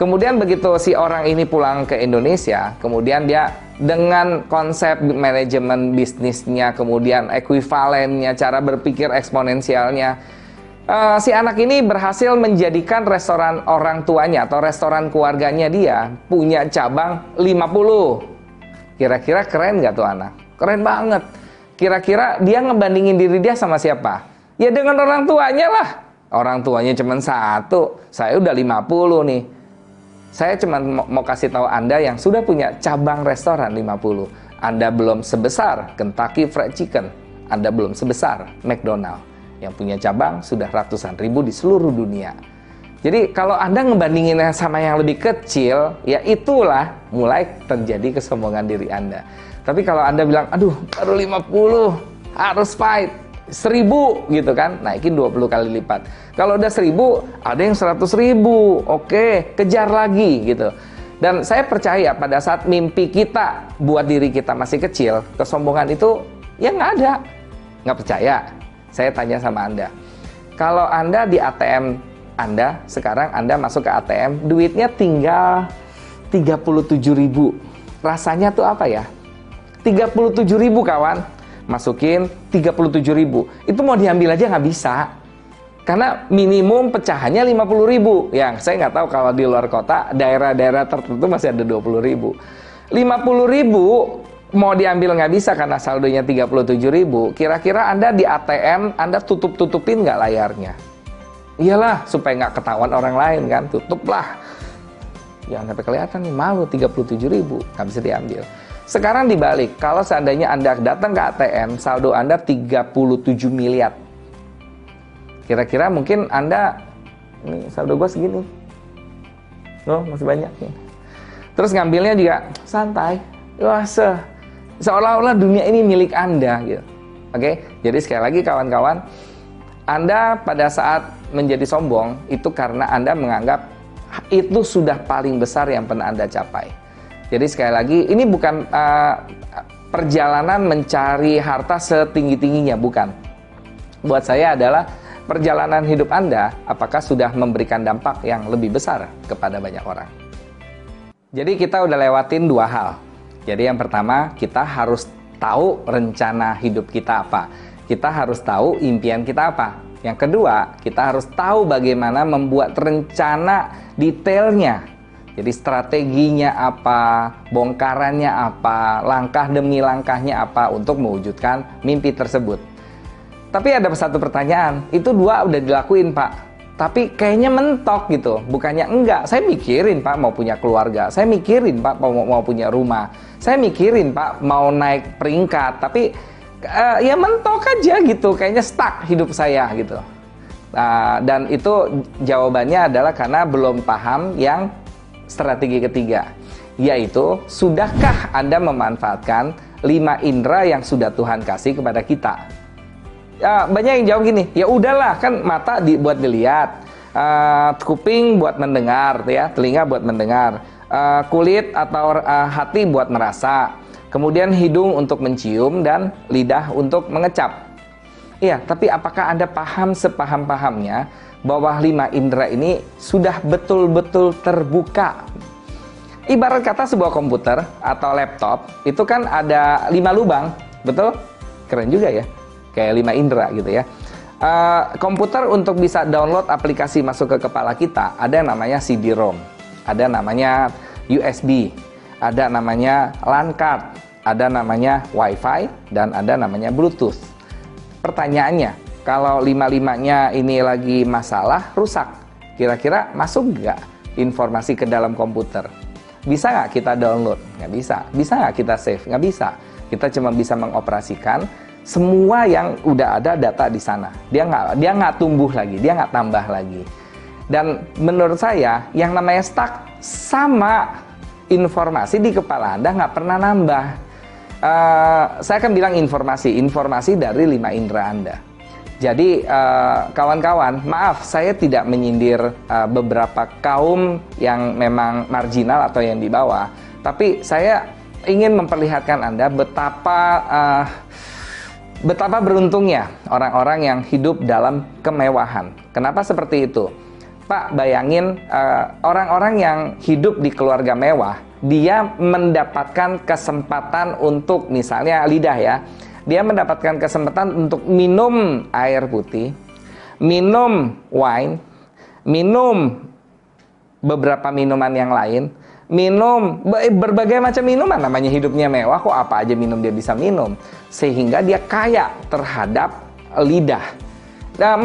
Kemudian begitu si orang ini pulang ke Indonesia, kemudian dia dengan konsep manajemen bisnisnya, kemudian ekuivalennya, cara berpikir eksponensialnya, si anak ini berhasil menjadikan restoran orang tuanya atau restoran keluarganya dia punya cabang 50. Kira-kira keren nggak tuh anak? Keren banget. Kira-kira dia ngebandingin diri dia sama siapa? Ya dengan orang tuanya lah. Orang tuanya cuma satu, saya udah 50 nih. Saya cuma mau kasih tahu Anda yang sudah punya cabang restoran 50. Anda belum sebesar Kentucky Fried Chicken. Anda belum sebesar McDonald yang punya cabang sudah ratusan ribu di seluruh dunia. Jadi kalau Anda ngebandinginnya sama yang lebih kecil, ya itulah mulai terjadi kesombongan diri Anda. Tapi kalau Anda bilang, aduh baru 50, harus fight 1000 gitu kan, naikin 20 kali lipat. Kalau udah 1000, ada yang 100.000. Oke, kejar lagi gitu. Dan saya percaya pada saat mimpi kita buat diri kita masih kecil, kesombongan itu ya nggak ada. Nggak percaya? Saya tanya sama Anda. Kalau Anda di ATM Anda, sekarang Anda masuk ke ATM, duitnya tinggal 37.000. Rasanya tuh apa ya? 37.000 kawan. Masukin 37.000. Itu mau diambil aja nggak bisa. Karena minimum pecahannya 50.000. Yang saya nggak tahu kalau di luar kota, daerah-daerah tertentu masih ada 20.000. 50.000 mau diambil nggak bisa karena saldonya 37.000. Kira-kira Anda di ATM, Anda tutup-tutupin nggak layarnya? Iyalah, supaya nggak ketahuan orang lain kan. Tutuplah. Jangan sampai kelihatan nih, malu 37.000. Nggak bisa diambil. Sekarang dibalik, kalau seandainya Anda datang ke ATM, saldo Anda 37 miliar. Kira-kira mungkin Anda, ini saldo gue segini. Oh, masih banyak. Terus ngambilnya juga santai. Wah, seolah-olah dunia ini milik Anda gitu. Oke, jadi sekali lagi kawan-kawan, Anda pada saat menjadi sombong itu karena Anda menganggap itu sudah paling besar yang pernah Anda capai. Jadi sekali lagi, ini bukan perjalanan mencari harta setinggi-tingginya, bukan. Buat saya adalah perjalanan hidup Anda, apakah sudah memberikan dampak yang lebih besar kepada banyak orang. Jadi kita udah lewatin dua hal. Jadi yang pertama, kita harus tahu rencana hidup kita apa. Kita harus tahu impian kita apa. Yang kedua, kita harus tahu bagaimana membuat rencana detailnya. Jadi strateginya apa, bongkarannya apa, langkah demi langkahnya apa untuk mewujudkan mimpi tersebut. Tapi ada satu pertanyaan, itu dua udah dilakuin Pak, tapi kayaknya mentok gitu. Bukannya enggak, saya mikirin Pak mau punya keluarga, saya mikirin Pak mau punya rumah, saya mikirin Pak mau naik peringkat, tapi ya mentok aja gitu, kayaknya stuck hidup saya gitu. Dan itu jawabannya adalah karena belum paham yang strategi ketiga, yaitu sudahkah Anda memanfaatkan 5 indera yang sudah Tuhan kasih kepada kita? Ya, banyak yang jawab gini, ya udahlah, kan mata buat dilihat, kuping buat mendengar, ya, telinga buat mendengar, kulit atau hati buat merasa, kemudian hidung untuk mencium dan lidah untuk mengecap. Iya, tapi apakah Anda paham sepaham-pahamnya bahwa 5 indera ini sudah betul-betul terbuka? Ibarat kata sebuah komputer atau laptop itu kan ada 5 lubang, betul? Keren juga ya, kayak 5 indera gitu ya. Komputer untuk bisa download aplikasi masuk ke kepala kita ada yang namanya CD-ROM, ada namanya USB, ada namanya LAN card, ada namanya Wi-Fi, dan ada namanya Bluetooth. Pertanyaannya, kalau 5-5-nya ini lagi masalah, rusak, kira-kira masuk nggak informasi ke dalam komputer? Bisa nggak kita download? Nggak bisa. Bisa nggak kita save? Nggak bisa. Kita cuma bisa mengoperasikan semua yang udah ada data di sana. Dia nggak tumbuh lagi, dia nggak tambah lagi. Dan menurut saya, yang namanya stuck sama informasi di kepala Anda nggak pernah nambah. Saya akan bilang informasi dari 5 indera Anda. Jadi kawan-kawan, maaf saya tidak menyindir beberapa kaum yang memang marginal atau yang di bawah, tapi saya ingin memperlihatkan Anda betapa beruntungnya orang-orang yang hidup dalam kemewahan. Kenapa seperti itu? Pak, bayangin orang-orang yang hidup di keluarga mewah, dia mendapatkan kesempatan untuk, misalnya lidah ya, dia mendapatkan kesempatan untuk minum air putih, minum wine, minum beberapa minuman yang lain, minum berbagai macam minuman. Namanya hidupnya mewah, kok apa aja minum dia bisa minum, sehingga dia kaya terhadap lidah. Nah,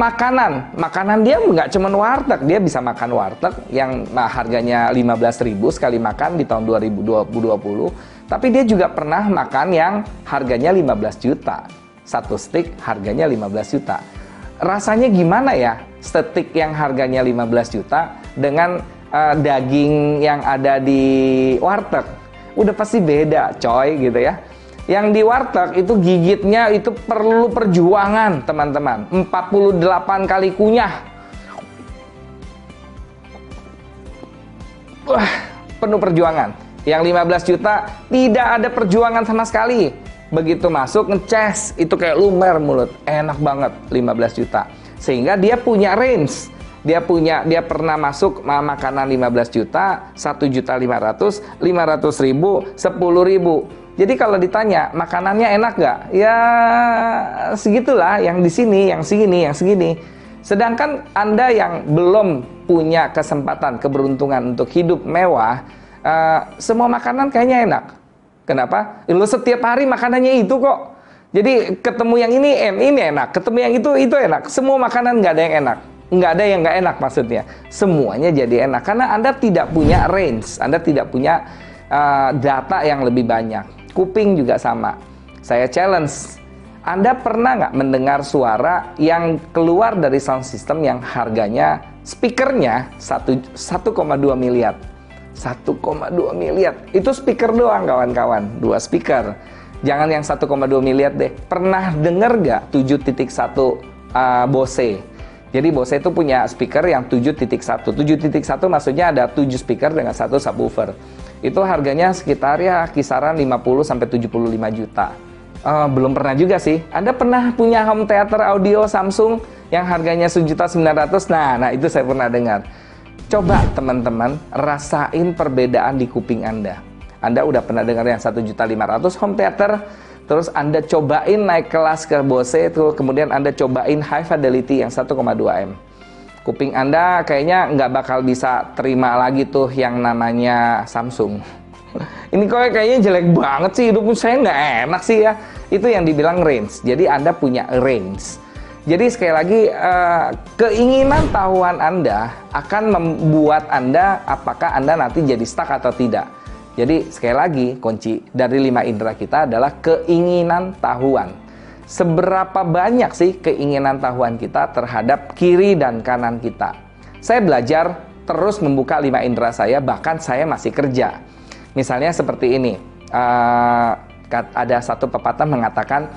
makanan dia nggak cuma warteg, dia bisa makan warteg yang harganya 15.000 sekali makan di tahun 2020, tapi dia juga pernah makan yang harganya 15 juta. Satu steak harganya 15 juta. Rasanya gimana ya steak yang harganya 15 juta dengan daging yang ada di warteg? Udah pasti beda coy gitu ya. Yang di warteg itu gigitnya itu perlu perjuangan teman-teman, 48 kali kunyah. Wah, penuh perjuangan. Yang 15 juta tidak ada perjuangan sama sekali. Begitu masuk ngeces, itu kayak lumer mulut, enak banget 15 juta. Sehingga dia punya range. Dia pernah masuk makanan 15 juta, 1.500.000, 500.000, 10.000. Jadi kalau ditanya makanannya enak gak? Ya segitulah, yang di sini, yang segini, yang segini. Sedangkan Anda yang belum punya kesempatan, keberuntungan untuk hidup mewah, semua makanan kayaknya enak. Kenapa? Lu setiap hari makanannya itu kok. Jadi ketemu yang ini enak, ketemu yang itu enak. Semua makanan nggak ada yang enak. Nggak ada yang nggak enak maksudnya. Semuanya jadi enak karena Anda tidak punya range, Anda tidak punya data yang lebih banyak. Kuping juga sama. Saya challenge, Anda pernah nggak mendengar suara yang keluar dari sound system yang harganya, speakernya 1,2 miliar? 1,2 miliar. Itu speaker doang kawan-kawan, 2 speaker. Jangan yang 1,2 miliar deh. Pernah dengar nggak 7.1 Bose? Jadi Bose itu punya speaker yang 7.1. 7.1 maksudnya ada 7 speaker dengan 1 subwoofer. Itu harganya sekitar ya kisaran 50-75 juta. Belum pernah juga sih. Anda pernah punya home theater audio Samsung yang harganya 1.900.000? Nah itu saya pernah dengar. Coba teman-teman rasain perbedaan di kuping Anda. Anda udah pernah dengar yang 1.500.000 home theater, terus Anda cobain naik kelas ke Bose, itu kemudian Anda cobain high fidelity yang 1,2 M. Kuping Anda kayaknya nggak bakal bisa terima lagi tuh yang namanya Samsung. Ini kayaknya jelek banget sih, hidup saya nggak enak sih ya. Itu yang dibilang range. Jadi Anda punya range. Jadi sekali lagi, keinginan tahuan Anda akan membuat Anda apakah Anda nanti jadi stuck atau tidak. Jadi sekali lagi, kunci dari 5 indera kita adalah keinginan tahuan. Seberapa banyak sih keinginan tahuan kita terhadap kiri dan kanan kita? Saya belajar terus membuka 5 indera saya, bahkan saya masih kerja. Misalnya seperti ini, ada satu pepatah mengatakan,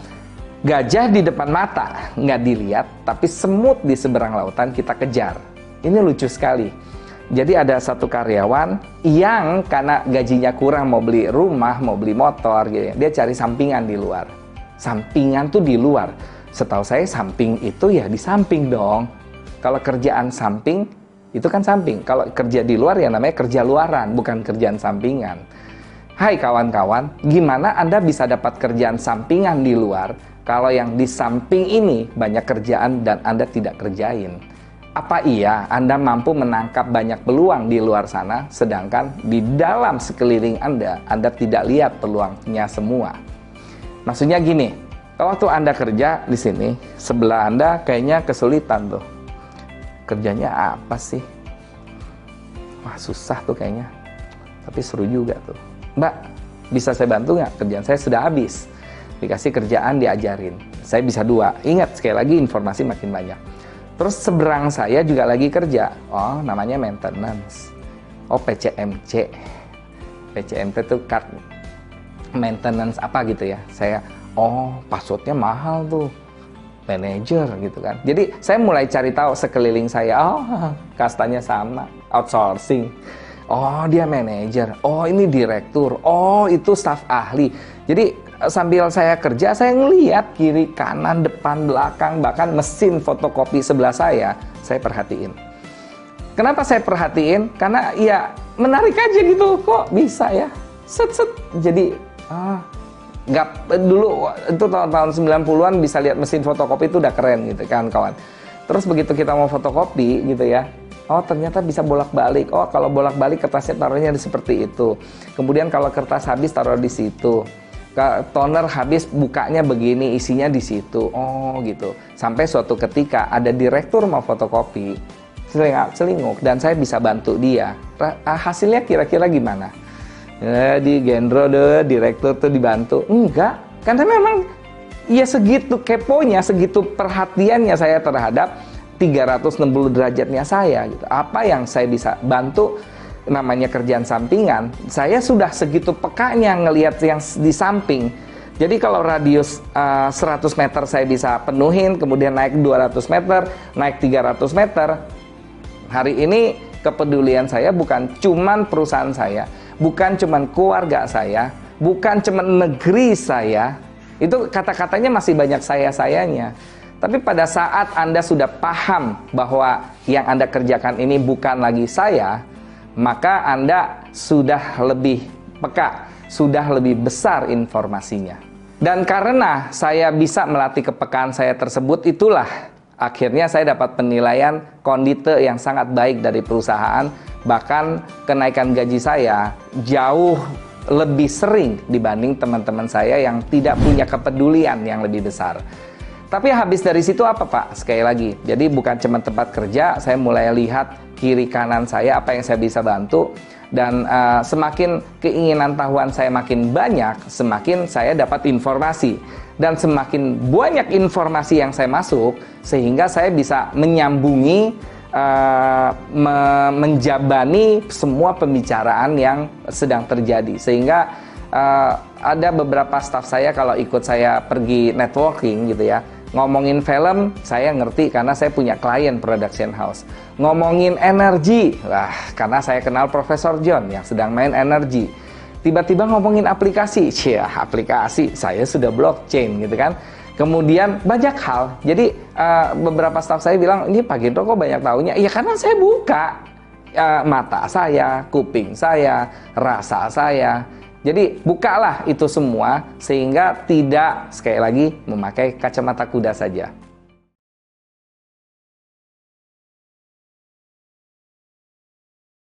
gajah di depan mata nggak dilihat, tapi semut di seberang lautan kita kejar. Ini lucu sekali. Jadi ada satu karyawan yang karena gajinya kurang mau beli rumah, mau beli motor gitu ya, dia cari sampingan di luar. Sampingan tuh di luar. Setahu saya samping itu ya di samping dong. Kalau kerjaan samping itu kan samping. Kalau kerja di luar ya namanya kerja luaran, bukan kerjaan sampingan. Hai kawan-kawan, gimana Anda bisa dapat kerjaan sampingan di luar kalau yang di samping ini banyak kerjaan dan Anda tidak kerjain? Apa iya Anda mampu menangkap banyak peluang di luar sana, sedangkan di dalam sekeliling Anda tidak lihat peluangnya semua? Maksudnya gini, waktu Anda kerja di sini, sebelah Anda kayaknya kesulitan tuh. Kerjanya apa sih? Wah susah tuh kayaknya, tapi seru juga tuh. Mbak, bisa saya bantu nggak? Kerjaan saya sudah habis. Dikasih kerjaan, diajarin. Saya bisa 2. Ingat, sekali lagi informasi makin banyak. Terus seberang saya juga lagi kerja. Oh, namanya maintenance. Oh, PCMC. PCMC itu card maintenance apa gitu ya. Saya, oh passwordnya mahal tuh. Manager gitu kan. Jadi saya mulai cari tahu sekeliling saya. Oh, kastanya sama. Outsourcing. Oh, dia manajer. Oh, ini direktur. Oh, itu staf ahli. Jadi sambil saya kerja, saya ngelihat kiri, kanan, depan, belakang, bahkan mesin fotokopi sebelah saya perhatiin. Kenapa saya perhatiin? Karena ya menarik aja gitu, kok bisa ya. Set. Jadi, nggak dulu itu tahun 90-an bisa lihat mesin fotokopi itu udah keren gitu kan kawan. Terus begitu kita mau fotokopi gitu ya, oh ternyata bisa bolak-balik. Oh kalau bolak-balik kertasnya taruhnya seperti itu. Kemudian kalau kertas habis taruh di situ. Toner habis bukanya begini, isinya di situ. Oh gitu. Sampai suatu ketika ada direktur mau fotokopi, celinguk dan saya bisa bantu dia. Hasilnya kira-kira gimana? Di gendro deh, direktur tuh dibantu. Enggak, karena memang ya segitu keponya, segitu perhatiannya saya terhadap 360 derajatnya saya gitu. Apa yang saya bisa bantu namanya kerjaan sampingan, saya sudah segitu pekanya ngelihat yang di samping. Jadi kalau radius 100 meter saya bisa penuhin, kemudian naik 200 meter, naik 300 meter. Hari ini kepedulian saya bukan cuman perusahaan saya, bukan cuman keluarga saya, bukan cuman negeri saya. Itu kata-katanya masih banyak saya-sayanya. Tapi pada saat Anda sudah paham bahwa yang Anda kerjakan ini bukan lagi saya, maka Anda sudah lebih peka, sudah lebih besar informasinya. Dan karena saya bisa melatih kepekaan saya tersebut, itulah akhirnya saya dapat penilaian kondite yang sangat baik dari perusahaan. Bahkan kenaikan gaji saya jauh lebih sering dibanding teman-teman saya yang tidak punya kepedulian yang lebih besar. Tapi habis dari situ apa Pak? Sekali lagi, jadi bukan cuma tempat kerja, saya mulai lihat kiri kanan saya apa yang saya bisa bantu. Dan semakin keinginan tahuan saya makin banyak, semakin saya dapat informasi. Dan semakin banyak informasi yang saya masuk, sehingga saya bisa menyambungi, menjabani semua pembicaraan yang sedang terjadi. Sehingga ada beberapa staff saya kalau ikut saya pergi networking gitu ya, ngomongin film saya ngerti karena saya punya klien production house. Ngomongin energi, wah, karena saya kenal Profesor John yang sedang main energi. Tiba-tiba ngomongin aplikasi, aplikasi, saya sudah blockchain gitu kan. Kemudian banyak hal. Jadi beberapa staff saya bilang, ini Pak Gendro kok banyak tahunya? Iya karena saya buka mata saya, kuping saya, rasa saya. Jadi bukalah itu semua sehingga tidak, sekali lagi, memakai kacamata kuda saja.